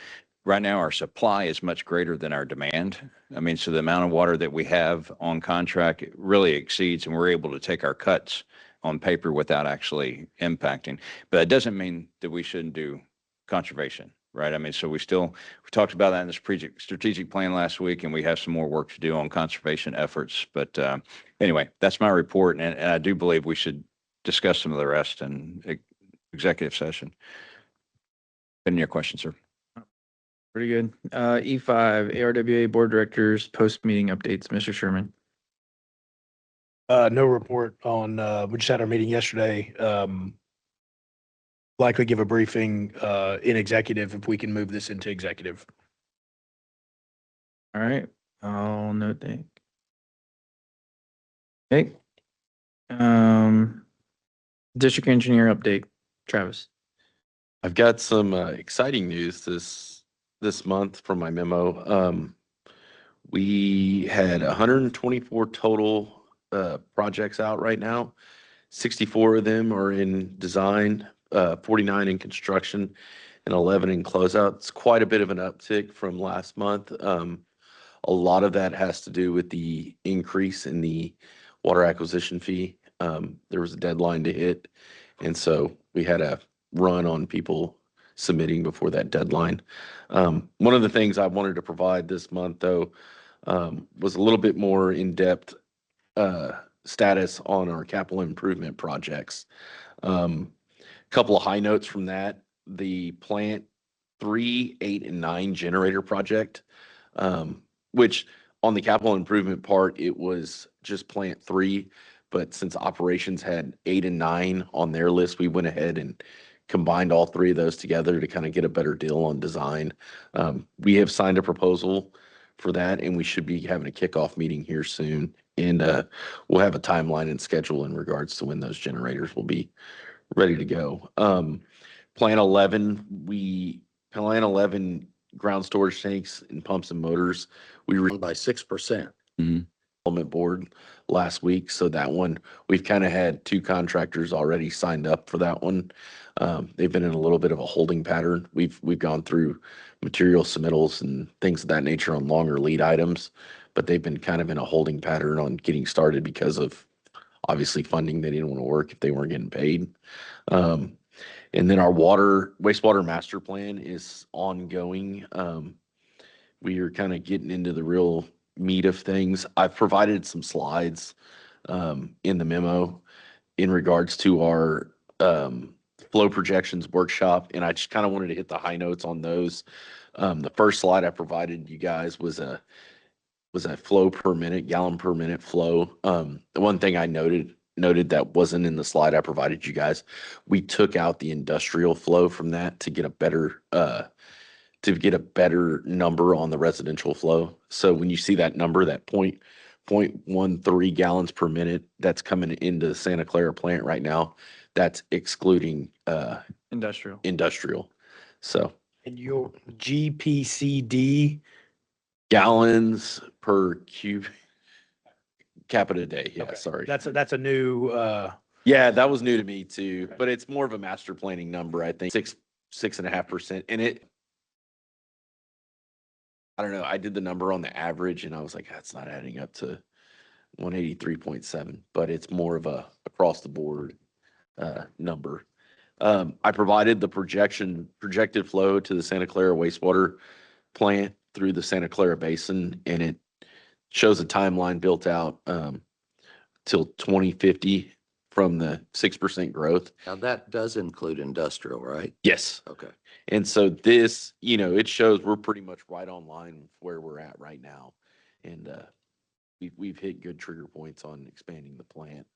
right now our supply is much greater than our demand. I mean, so the amount of water that we have on contract really exceeds, and we're able to take our cuts on paper without actually impacting. But that doesn't mean that we shouldn't do conservation, right? I mean, so we talked about that in this strategic plan last week, and we have some more work to do on conservation efforts. But anyway, that's my report, and I do believe we should discuss some of the rest in executive session. Any of your questions, sir? Pretty good. E5, ARWA Board Directors, post-meeting updates, Mr. Sherman. No report on, we just had our meeting yesterday. Likely give a briefing, in executive if we can move this into executive. All right, I'll note that. Okay. District engineer update, Travis. I've got some exciting news this month from my memo. We had 124 total projects out right now. 64 of them are in design, 49 in construction, and 11 in closeout. It's quite a bit of an uptick from last month. A lot of that has to do with the increase in the water acquisition fee. There was a deadline to hit, and so we had a run on people submitting before that deadline. One of the things I wanted to provide this month, though, was a little bit more in-depth status on our capital improvement projects. Couple of high notes from that. The plant 3, 8, and 9 generator project, which on the capital improvement part, it was just plant 3. But since operations had 8 and 9 on their list, we went ahead and combined all 3 of those together to kind of get a better deal on design. We have signed a proposal for that, and we should be having a kickoff meeting here soon. And we'll have a timeline and schedule in regards to when those generators will be ready to go. Plan 11 ground storage tanks and pumps and motors. We were By 6%. development board last week. So that one, we've kind of had 2 contractors already signed up for that one. They've been in a little bit of a holding pattern. We've gone through material submittals and things of that nature on longer lead items, but they've been kind of in a holding pattern on getting started because of obviously funding. They didn't want to work if they weren't getting paid. And then our wastewater master plan is ongoing. We are kind of getting into the real meat of things. I've provided some slides in the memo in regards to our flow projections workshop, and I just kind of wanted to hit the high notes on those. The first slide I provided you guys was a flow per minute, gallon per minute flow. The one thing I noted that wasn't in the slide I provided you guys, we took out the industrial flow from that to get a better number on the residential flow. So when you see that number, that 0.13 gallons per minute, that's coming into the Santa Clara plant right now. That's excluding Industrial. So And your GPCD, gallons per capita day. Yeah, okay, sorry. that's a new, Yeah, that was new to me too, but it's more of a master planning number, I think 6.5%. And I don't know, I did the number on the average and I was like, that's not adding up to 183.7, but it's more of a across the board number. I provided the projected flow to the Santa Clara wastewater plant through the Santa Clara Basin, and it shows a timeline built out till 2050 from the 6% growth. Now that does include industrial, right? Yes. Okay. And so this, it shows we're pretty much right on line with where we're at right now. And we've hit good trigger points on expanding the plant.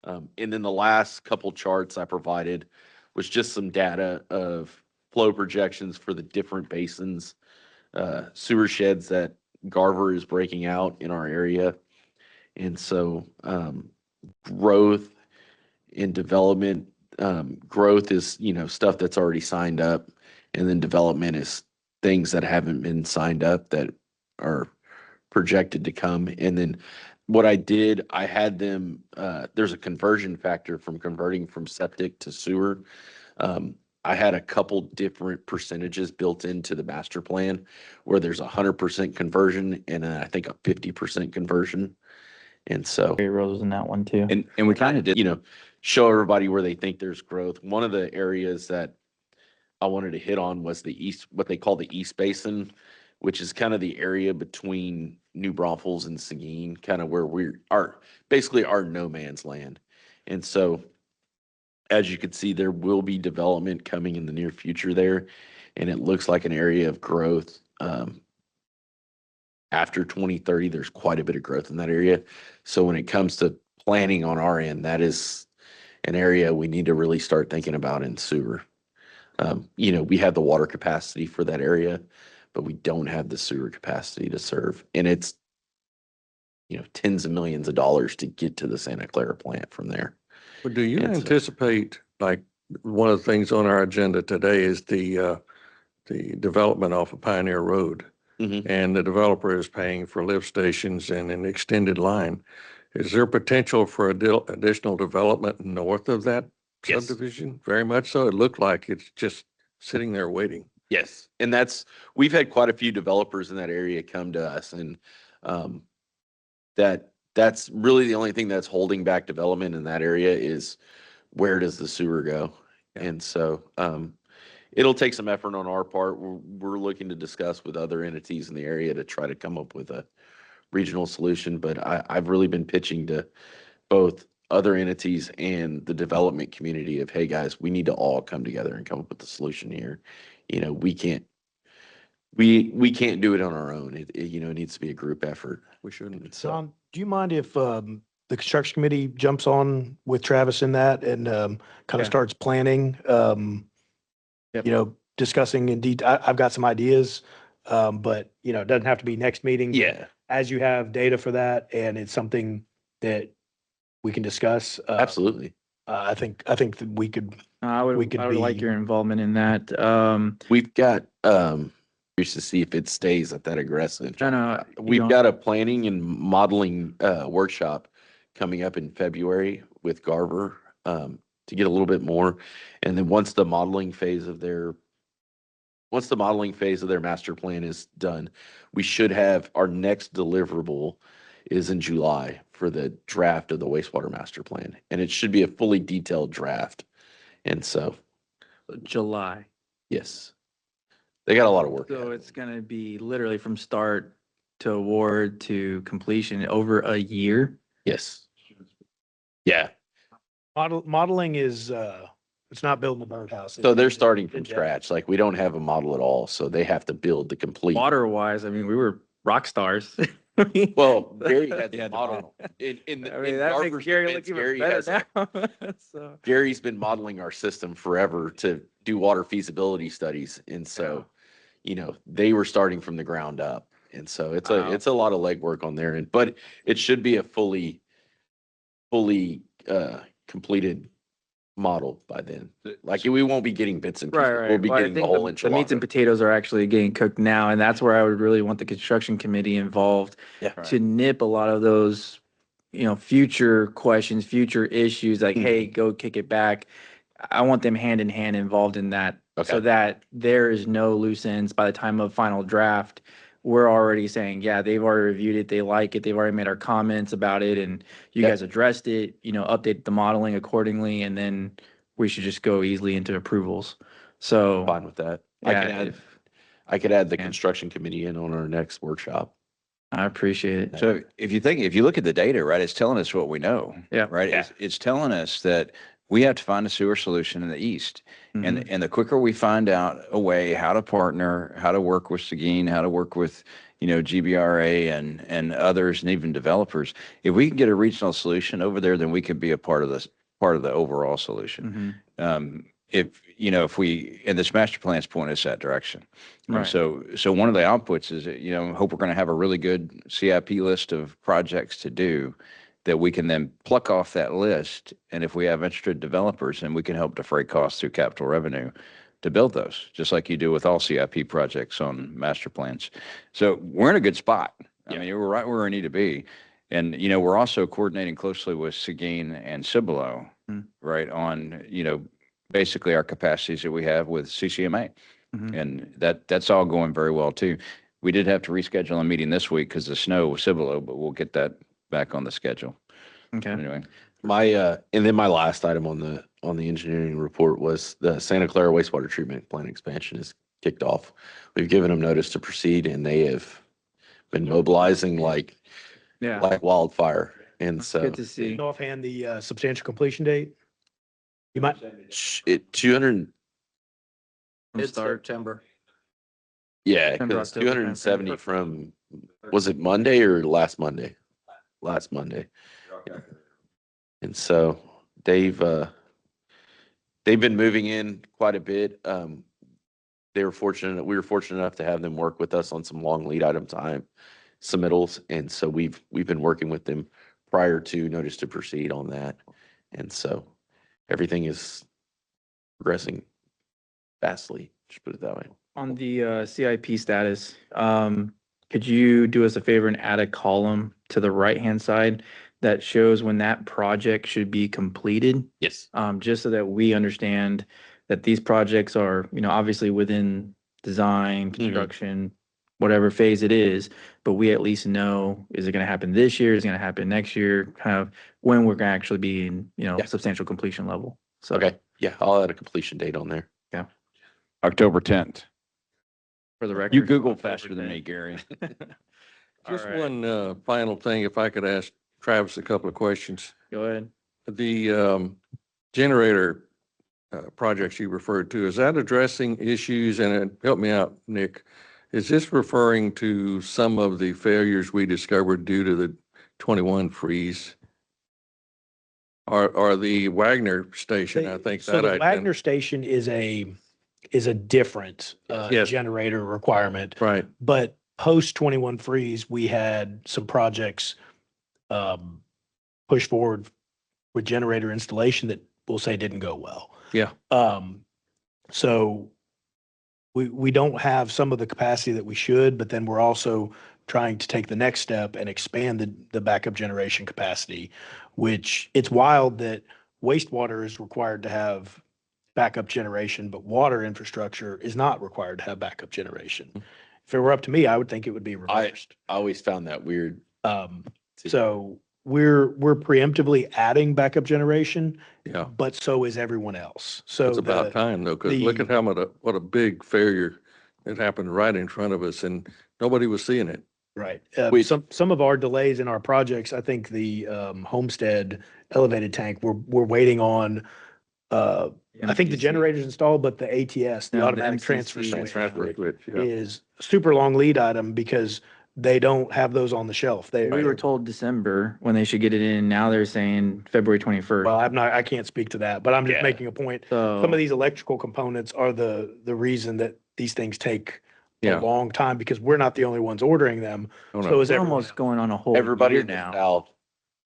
And then the last couple charts I provided was just some data of flow projections for the different basins, sewer sheds that Garver is breaking out in our area. And so growth in development, growth is, stuff that's already signed up. And then development is things that haven't been signed up that are projected to come. And then what I did, I had them, there's a conversion factor from converting from septic to sewer. I had a couple different percentages built into the master plan where there's 100% conversion and I think a 50% conversion. And so, Rose in that one too. And we kind of did, show everybody where they think there's growth. One of the areas that I wanted to hit on was the east, what they call the East Basin, which is kind of the area between New Braunfels and Seguin, kind of where basically our no man's land. And so, as you can see, there will be development coming in the near future there, and it looks like an area of growth. After 2030, there's quite a bit of growth in that area. So when it comes to planning on our end, that is an area we need to really start thinking about in sewer. We have the water capacity for that area, but we don't have the sewer capacity to serve. And it's, tens of millions of dollars to get to the Santa Clara plant from there. But do you And so- anticipate like one of the things on our agenda today is the development off of Pioneer Road. Mhm. And the developer is paying for lift stations and an extended line. Is there potential for additional development north of that Yes. subdivision? Very much so. It looked like it's just sitting there waiting. Yes, and we've had quite a few developers in that area come to us, and um, that's really the only thing that's holding back development in that area is where does the sewer go? Yeah. And so it'll take some effort on our part. We're looking to discuss with other entities in the area to try to come up with a regional solution, but I've really been pitching to both other entities and the development community of, hey, guys, we need to all come together and come up with a solution here. You know, we can't do it on our own. It needs to be a group effort. We shouldn't. So Don, do you mind if the construction committee jumps on with Travis in that and kind Yeah. of starts planning? Yep. You know, discussing indeed, I've got some ideas, but it doesn't have to be next meeting. but yeah, As you have data for that and it's something that we can discuss. absolutely. I think that we could. I We would, could I would like be- your involvement in that. We've got curious to see if it stays at that aggressive. No, you We've don't- got a planning and modeling workshop coming up in February with Garver to get a little bit more. And then once the modeling phase of their master plan is done, we should have our next deliverable is in July for the draft of the wastewater master plan. And it should be a fully detailed draft. And so, July. yes, they got a lot of work. So ahead of it's them. gonna be literally from start to award to completion over a year. Yes. Yeah. Modeling is, it's not building a birdhouse. So they're starting from It's- scratch. Like we don't have a model at all. So they have to build the complete. Water wise, I mean, we were rock stars. I mean, Well, Gary had the Yeah, the model. In I mean, in that makes Garver's Gary defense, look even Gary has better now. So, Gary's been modeling our system forever to do water feasibility studies. And so, they were starting from the ground up. And so Wow. it's a lot of legwork on their end, but it should be a fully completed model by then. Like we won't be getting bits and pieces. right. We'll be Well, I getting the think whole the meats and enchilada. potatoes are actually getting cooked now, and that's where I would really want the construction committee involved Yeah. to nip a lot of those, future questions, future issues, like, Mhm. hey, go kick it back. I want them hand in hand involved in that, so Okay. that there is no loose ends by the time of final draft. We're already saying, yeah, they've already reviewed it, they like it, they've already made our comments about it, and you Yep. guys addressed it, update the modeling accordingly, and then we should just go easily into approvals. So, Fine with that. yeah, I could add the Yeah. construction committee in on our next workshop. I appreciate it. So if you look at the data, right, it's telling us what we know. Yeah. Right? Yeah. It's telling us that we have to find a sewer solution in the east. Mhm. And the quicker we find out a way how to partner, how to work with Seguin, how to work with, GBRA and others and even developers, if we can get a regional solution over there, then we could be a part of the overall solution. Mhm. And this master plan's pointing us that direction. And Right. So one of the outputs is, hope we're going to have a really good CIP list of projects to do that we can then pluck off that list. And if we have interested developers, then we can help defray costs through capital revenue to build those, just like you do with all CIP projects on master plans. So we're in a good spot. I mean, we're right where we need to be. And, we're also coordinating closely with Seguin and Cibolo, Mm. right, on, basically our capacities that we have with CCMA. Mhm. And that's all going very well too. We did have to reschedule a meeting this week because of snow with Cibolo, but we'll get that back on the schedule. Okay. Anyway, And then my last item on the engineering report was the Santa Clara wastewater treatment plant expansion is kicked off. We've given them notice to proceed and they have been mobilizing like Yeah. wildfire. And so Good to see. Offhand, the substantial completion date? You might, 200, From start. September. yeah, September, because October 270 timeframe. from, was it Monday or last Monday? Last Monday. And so they've been moving in quite a bit. We were fortunate enough to have them work with us on some long lead item time submittals. And so we've been working with them prior to notice to proceed on that. And so everything is progressing fastly, just put it that way. On the CIP status, could you do us a favor and add a column to the right-hand side that shows when that project should be completed? Yes. Just so that we understand that these projects are, obviously within design, construction, whatever phase it is, but we at least know, is it gonna happen this year? Is it gonna happen next year? Kind of when we're gonna actually be in, Yeah. substantial completion level. So Okay, yeah, I'll add a completion date on there. October 10th. for the record. You Google October faster than 10th. me, Gary. Just All right. one final thing, if I could ask Travis a couple of questions. Go ahead. The generator projects you referred to, is that addressing issues, and help me out, Nick, is this referring to some of the failures we discovered due to the 21 freeze? Or the Wagner station, I think So that the Wagner station is a different Yes. generator requirement. Right, But post 21 freeze, we had some projects push forward with generator installation that we'll say didn't go well. Yeah. So we don't have some of the capacity that we should, but then we're also trying to take the next step and expand the backup generation capacity, which it's wild that wastewater is required to have backup generation, but water infrastructure is not required to have backup generation. If it were up to me, I would think it would be reversed. I always found that weird. So we're preemptively adding backup generation, yeah. but so is everyone else. So It's about time though, because look at what a big failure that happened right in front of us and nobody was seeing it. right. Wait. Some of our delays in our projects, I think the Homestead elevated tank, we're waiting on, I think the MCC. generator's installed, but the ATS, the No, the automatic transfer MCC. switch Transfer switch, yeah. is super long lead item because they don't have those on the shelf. They, We were told December when they should get it in. Now they're saying February 21st. well, I can't speak to that, but I'm just Yeah. making a point. So Some of these electrical components are the reason that these things take Yeah. a long time because we're not the only ones ordering them. Oh, no. So is we're everyone. almost going on a whole Everybody year in the now South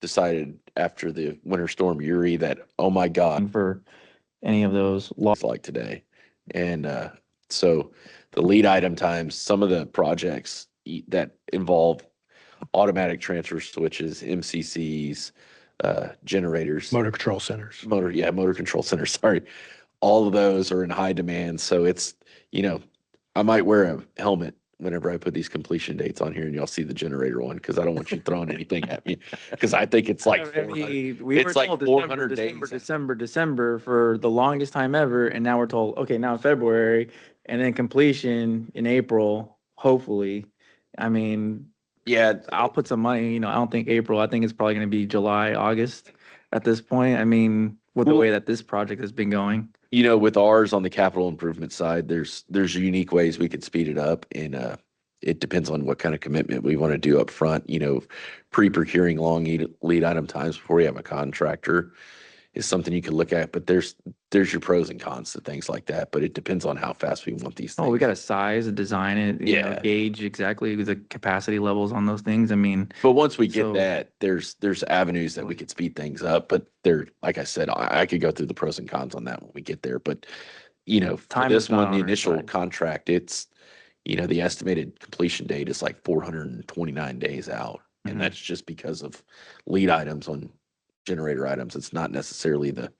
decided after the winter storm Uri that, oh my God, for any of those. it's like today. And so the lead item times, some of the projects that involve automatic transfer switches, MCCs, generators, Motor control centers. motor control center, sorry. All of those are in high demand. So it's, I might wear a helmet whenever I put these completion dates on here and y'all see the generator one, because I don't want you throwing anything at me. Because I think it's like 400. We were It's like told 400 December for the longest time ever. And now we're told, okay, now February and then completion in April, hopefully. I mean, Yeah, I'll put some money, I don't think April. I think it's probably going to be July, August at this point. I mean, with the Well- way that this project has been going. with ours on the capital improvement side, there's unique ways we could speed it up, and it depends on what kind of commitment we want to do up front. Pre-procuring long lead item times before you have a contractor is something you could look at, but there's your pros and cons to things like that, but it depends on how fast we want these things. Oh, we got to size and design it, Yeah. gauge exactly the capacity levels on those things. I mean, But once we get So- that, there's avenues that we could speed things up, but like I said, I could go through the pros and cons on that when we get there, but for Time this is not one, on the our initial side. contract, it's, the estimated completion date is like 429 days out. Mhm. And that's just because of lead items on generator items. It's not necessarily the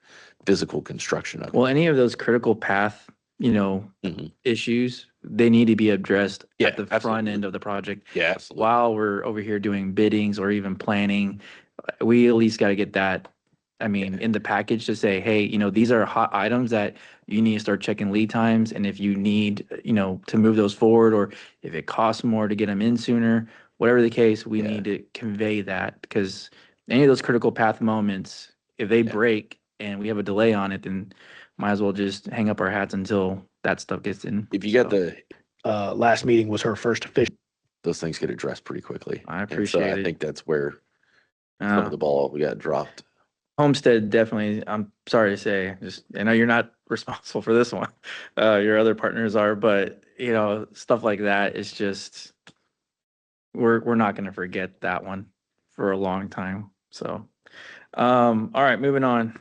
physical construction of it. well, any of those critical path, Mhm. issues, they need to be addressed Yeah, at the front absolutely. end of the project. Yeah, absolutely. While we're over here doing biddings or even planning, we at least got to get that, I mean, in the package to say, hey, these are hot items that you need to start checking lead times. And if you need, to move those forward, or if it costs more to get them in sooner, whatever the case, we Yeah. need to convey that, because any of those critical path moments, if they Yeah. break and we have a delay on it, then might as well just hang up our hats until that stuff gets in. If you got So, Last meeting was her first official. those things get addressed pretty quickly. I And so appreciate I it. think that's where some Uh, of the ball we got dropped. Homestead, definitely, I'm sorry to say, I know you're not responsible for this one. Your other partners are, but stuff like that is just, we're not gonna forget that one for a long time. So, all right, moving on.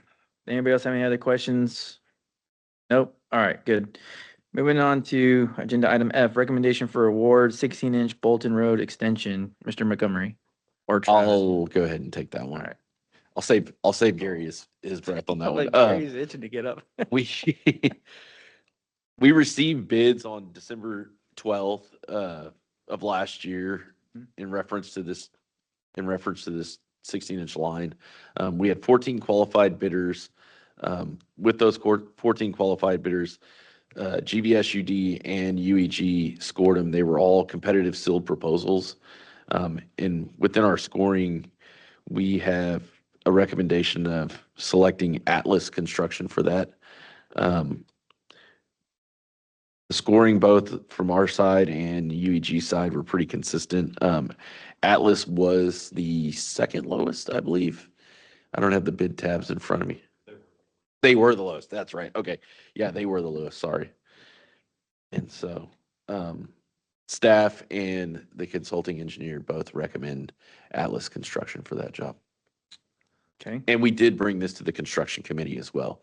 Anybody else have any other questions Nope. All right, good. Moving on to agenda item F, recommendation for award 16-inch Bolton Road extension, Mr. Montgomery. Or Travis. I'll go ahead and take that one. All right. I'll save Gary his breath on that one. Like Gary's itching to get up. We we received bids on December 12th of last year in reference to this 16-inch line. We had 14 qualified bidders. With those 14 qualified bidders, GVSUD and UEG scored them. They were all competitive sealed proposals. And within our scoring, we have a recommendation of selecting Atlas Construction for that. The scoring both from our side and UEG side were pretty consistent. Atlas was the second lowest, I believe. I don't have the bid tabs in front of me. They were the lowest. That's right. Okay. Yeah, they were the lowest. Sorry. And so, staff and the consulting engineer both recommend Atlas Construction for that job. Okay. And we did bring this to the construction committee as well.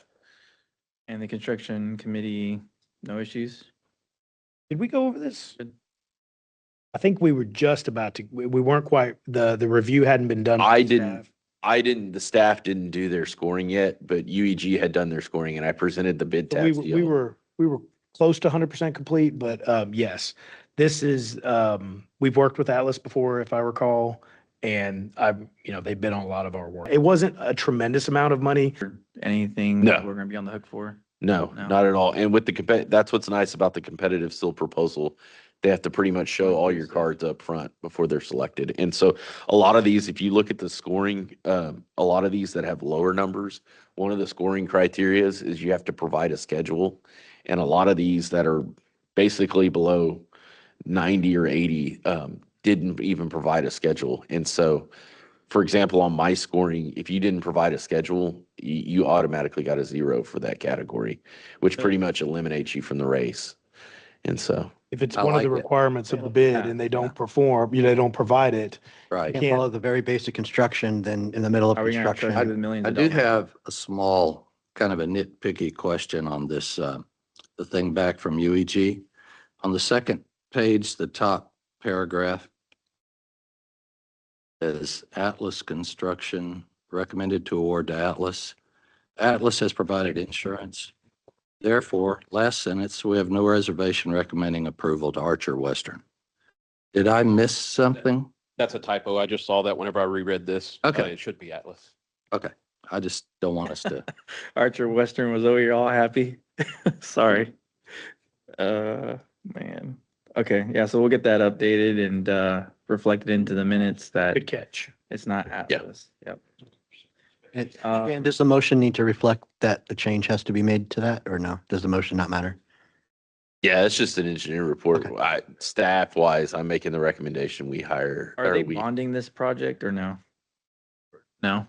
And the construction committee, no issues? Did we go over this? I think we were just about to, we weren't quite, the review hadn't been done. I by didn't, staff. the staff didn't do their scoring yet, but UEG had done their scoring and I presented the bid So We tabs. were, we were close to 100% complete, but yes, this is, we've worked with Atlas before, if I recall. And they've been on a lot of our work. It wasn't a tremendous amount of money. Anything No. that we're gonna be on the hook for? No, No. not at all. And with that's what's nice about the competitive seal proposal. They have to pretty much show all your cards up front before they're selected. And so a lot of these, if you look at the scoring, a lot of these that have lower numbers, one of the scoring criterias is you have to provide a schedule. And a lot of these that are basically below 90 or 80, didn't even provide a schedule. And so, for example, on my scoring, if you didn't provide a schedule, you automatically got a 0 for that category, which pretty much eliminates you from the race. And so, If it's I one of the like it. requirements of the bid Yeah, and they don't perform, they don't provide it. Right. Can't follow the very basic construction, then in the middle of Are we gonna construction. charge you with millions I of do dollars? have a small, kind of a nitpicky question on this, the thing back from UEG. On the second page, the top paragraph is Atlas Construction recommended to award to Atlas. Atlas has provided insurance. Therefore, last sentence, we have no reservation recommending approval to Archer Western. Did I miss something? That's a typo. I just saw that whenever I reread this. Okay. It should be Atlas. Okay, I just don't want us to. Archer Western was over here all happy. Sorry. Man. Okay, yeah, so we'll get that updated and reflected into the minutes that Good catch. it's not Atlas. Yep. And does the motion need to reflect that the change has to be made to that, or no? Does the motion not matter? yeah, it's just an engineer report. Okay. Staff wise, I'm making the recommendation we hire. Are or they we- bonding this project or no? No?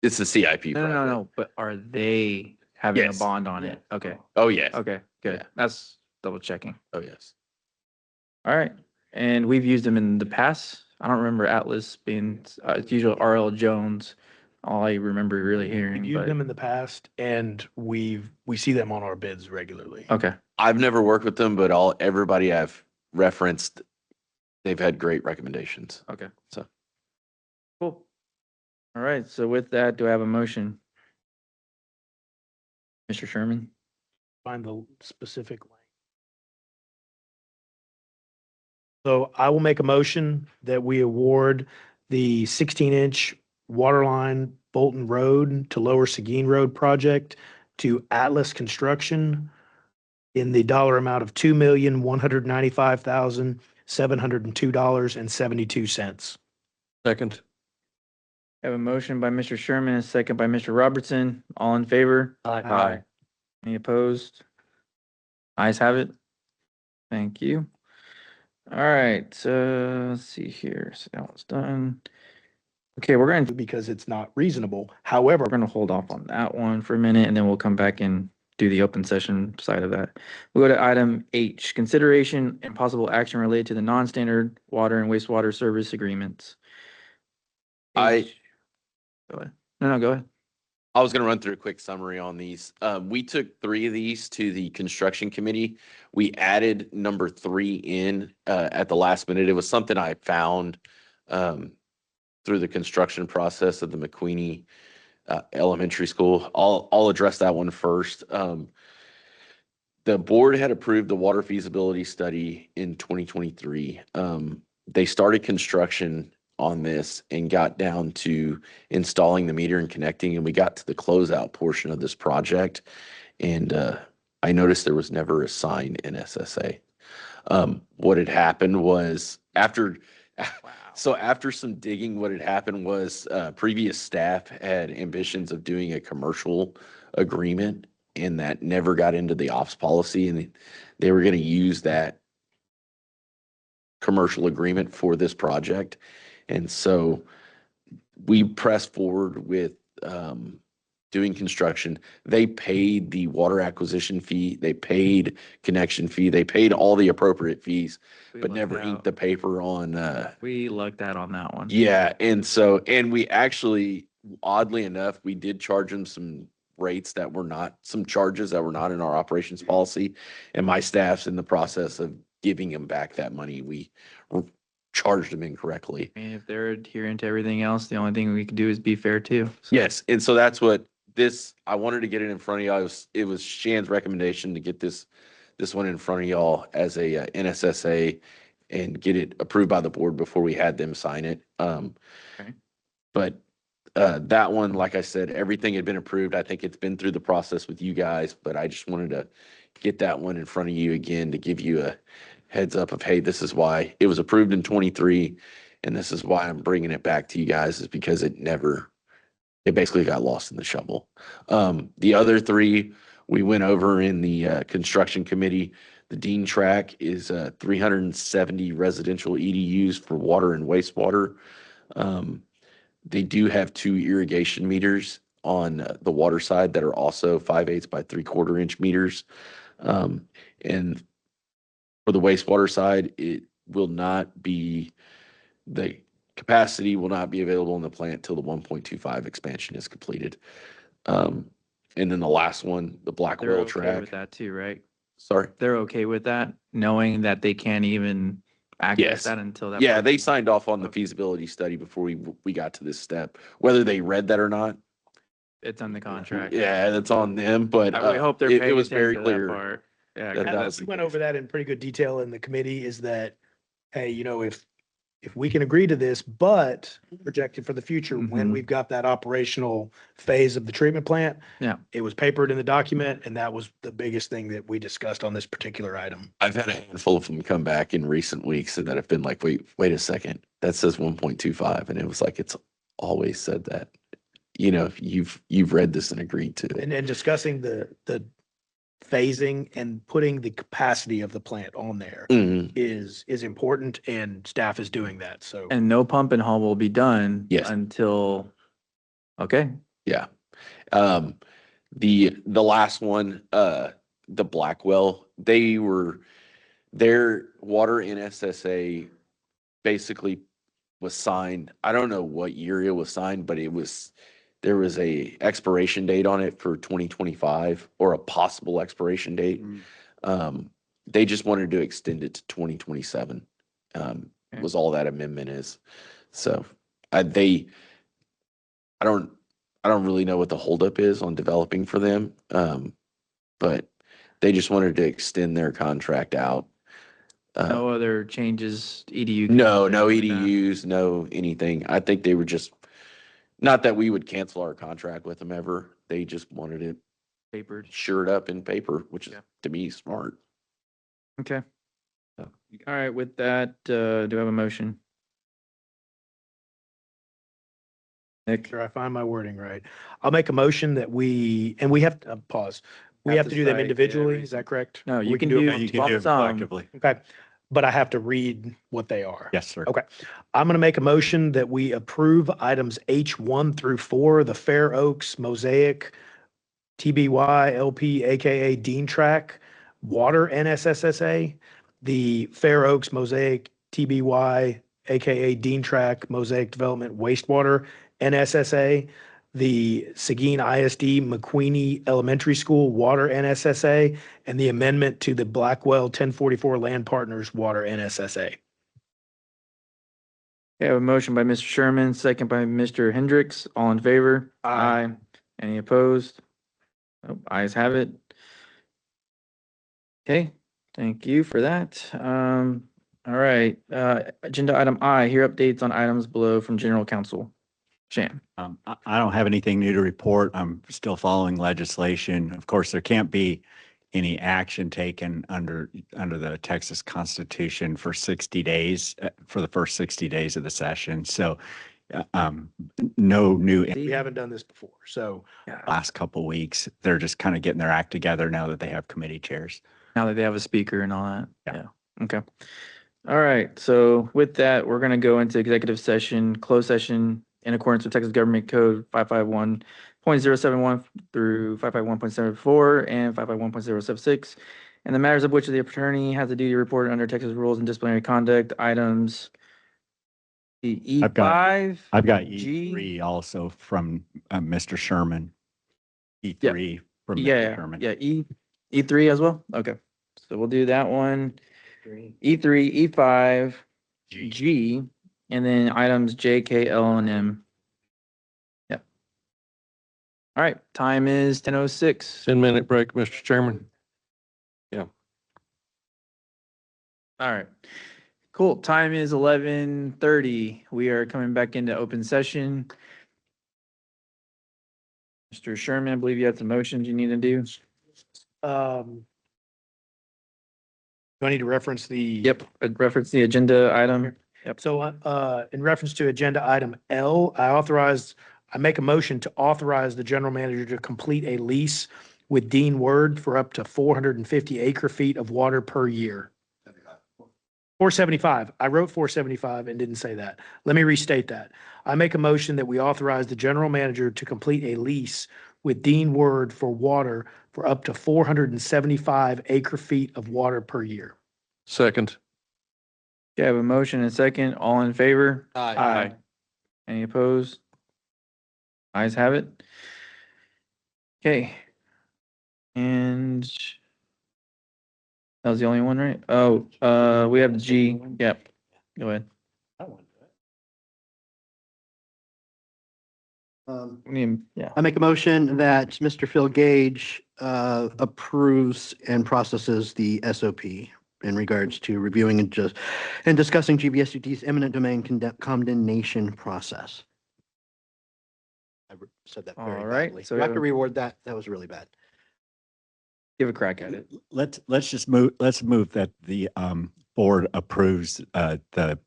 It's the CIP. No, no, project. no, but are they having a Yes. bond on it? Okay, Oh, yes. okay, good. Yeah. That's double checking. Oh, yes. All right, and we've used them in the past. I don't remember Atlas being, it's usually RL Jones. All I remember really hearing, We've used but, them in the past and we see them on our bids regularly. okay, I've never worked with them, but everybody I've referenced, they've had great recommendations. okay. So. Cool. All right, so with that, do I have a motion? Mr. Sherman? Find the specific link. So I will make a motion that we award the 16-inch waterline Bolton Road to Lower Seguin Road project to Atlas Construction in the dollar amount of $2,195,702.72. Second. I have a motion by Mr. Sherman, a second by Mr. Robertson. All in favor? Aye. Any opposed? Ayes have it. Thank you. All right, let's see here. So that one's done. Okay, we're going to, Because it's not reasonable. However, we're going to hold off on that one for a minute and then we'll come back and do the open session side of that. We'll go to item H, consideration and possible action related to the non-standard water and wastewater service agreements. I- H. Go ahead. No, go ahead. I was going to run through a quick summary on these. We took 3 of these to the construction committee. We added number 3 in at the last minute. It was something I found through the construction process of the McQueenie Elementary School. I'll address that one first. The board had approved the water feasibility study in 2023. They started construction on this and got down to installing the meter and connecting, and we got to the closeout portion of this project. And I noticed there was never a signed NSSA. What had happened was after some digging, what had happened was previous staff had ambitions of doing a commercial agreement, and that never got into the ops policy, and they were going to use that commercial agreement for this project. And so we pressed forward with doing construction. They paid the water acquisition fee, they paid connection fee, they paid all the appropriate fees, but never inked the paper on We lucked out on that one. yeah. And we actually, oddly enough, we did charge them some rates that were not, some charges that were not in our operations policy. And my staff's in the process of giving them back that money. We charged them incorrectly. And if they're adhering to everything else, the only thing we could do is be fair too. So- Yes. And so that's what I wanted to get it in front of y'all. It was Shan's recommendation to get this one in front of y'all as a NSSA and get it approved by the board before we had them sign it. But that one, like I said, everything had been approved. I think it's been through the process with you guys, but I just wanted to get that one in front of you again to give you a heads up of, hey, this is why it was approved in 23, and this is why I'm bringing it back to you guys, is because it basically got lost in the shovel. The other 3 we went over in the construction committee. The Dean track is 370 residential EDUs for water and wastewater. They do have 2 irrigation meters on the water side that are also 5/8 by 3/4 inch meters. And for the wastewater side, the capacity will not be available in the plant till the 1.25 expansion is completed. And then the last one, the They're Blackwell okay with track. that too, right? Sorry. They're okay with that, knowing that they can't even access Yes. that until that. Yeah, part- they signed off on the feasibility study before we got to this step. Whether they read that or not, It's on the contract. yeah, that's on them, but I really hope they're it paying was very attention to that clear. part. Yeah, that 'cause that was We the went case. over that in pretty good detail in the committee, is that, hey, if we can agree to this, but projected for the future, when Mhm. we've got that operational phase of the treatment plant. Yeah. It was papered in the document, and that was the biggest thing that we discussed on this particular item. I've had a handful of them come back in recent weeks and that have been like, wait a second, that says 1.25. And it was like, it's always said that. You've read this and agreed to it. And discussing the phasing and putting the capacity of the plant on there Mhm. is important, and staff is doing that, so. And no pump and haul will be done. Yes. Until, okay, Yeah. The last one, the Blackwell, their water NSSA basically was signed. I don't know what year it was signed, but there was a expiration date on it for 2025, or a possible expiration date. They just wanted to extend it to 2027. Okay. Was all that amendment is. So I don't really know what the holdup is on developing for them. But they just wanted to extend their contract out. no other changes, EDU. No anything like that? EDUs, no anything. I think they were just, not that we would cancel our contract with them ever. They just wanted it Papered. shored up in paper, which is Yeah. to me smart. Okay. Yeah. All right, with that, do I have a motion? Nick? Sure, I find my wording right. I'll make a motion that we have to pause. We have to do them cite individually, every- is that correct? No, Or you we can it do- lump You can do it Lump sum. collectively. Okay, but I have to read what they are. Yes, sir. Okay. I'm going to make a motion that we approve items H1 through 4, the Fair Oaks Mosaic TBY LP AKA Dean Track Water NSSSA, the Fair Oaks Mosaic TBY AKA Dean Track Mosaic Development Wastewater NSSA, the Seguin ISD McQueenie Elementary School Water NSSA, and the amendment to the Blackwell 1044 Land Partners Water NSSA. Okay, I have a motion by Mr. Sherman, second by Mr. Hendricks. All in favor? Aye. Any opposed? Nope, ayes have it. Okay, thank you for that. All right, agenda item I, hear updates on items below from general counsel. Shan. I don't have anything new to report. I'm still following legislation. Of course, there can't be any action taken under the Texas Constitution for 60 days, for the first 60 days of the session. So, no new We haven't done this before, so last couple weeks. They're just kind of getting their act together now that they have committee chairs. Now that they have a speaker and all that. Yeah. Okay. All right. So with that, we're going to go into executive session, closed session in accordance with Texas Government Code 551.071 through 551.74 and 551.076. And the matters of which the attorney has a duty to report under Texas rules and disciplinary conduct items. The I've got- E5. I've got G. E3 also from Mr. Sherman. E3 from Mr. Yeah, Sherman. yeah, E3 as well? Okay, so we'll do that one. E3, E5, G, and then items J, K, L, and M. Yep. All right, time is 10:06. 10-minute break, Mr. Chairman. All right. Cool, time is 11:30. We are coming back into open session. Mr. Sherman, I believe you had some motions you need to do. do I need to reference the? Yep, reference the agenda item. So, in reference to agenda item L, I make a motion to authorize the general manager to complete a lease with Dean Word for up to 450 acre feet of water per year. 475. I wrote 475 and didn't say that. Let me restate that. I make a motion that we authorize the general manager to complete a lease with Dean Word for water for up to 475 acre feet of water per year. Second. Okay, I have a motion and a second. All in favor? Aye. Any opposed? Ayes have it. Okay. And that was the only one, right? Oh, we have G. Yep. Go ahead. Yeah. I make a motion that Mr. Phil Gage approves and processes the SOP in regards to reviewing and discussing GBSUT's eminent domain condemnation process. I said that very All right, badly. so Do I have to we reword that? That was really bad. Give a crack at it. Let's move that the board approves the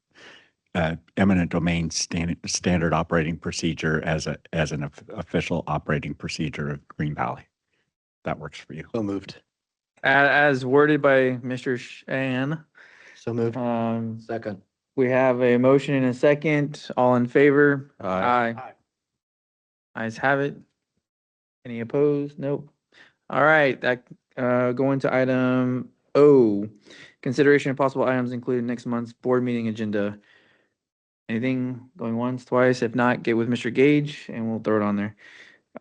eminent domain standard operating procedure as an official operating procedure of Green Valley. That works for you. So moved. As worded by Mr. Shan. So moved. Second. We have a motion and a second. All in favor? Aye. Aye. Ayes have it. Any opposed? Nope. All right, that, going to item O. Consideration of possible items included next month's board meeting agenda. Anything going once, twice? If not, get with Mr. Gage and we'll throw it on there.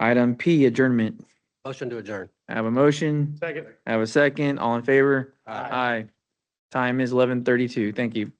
Item P, adjournment. Motion to adjourn. I have a motion. Second. I have a second. All in favor? Aye. Aye. Time is 11:32. Thank you.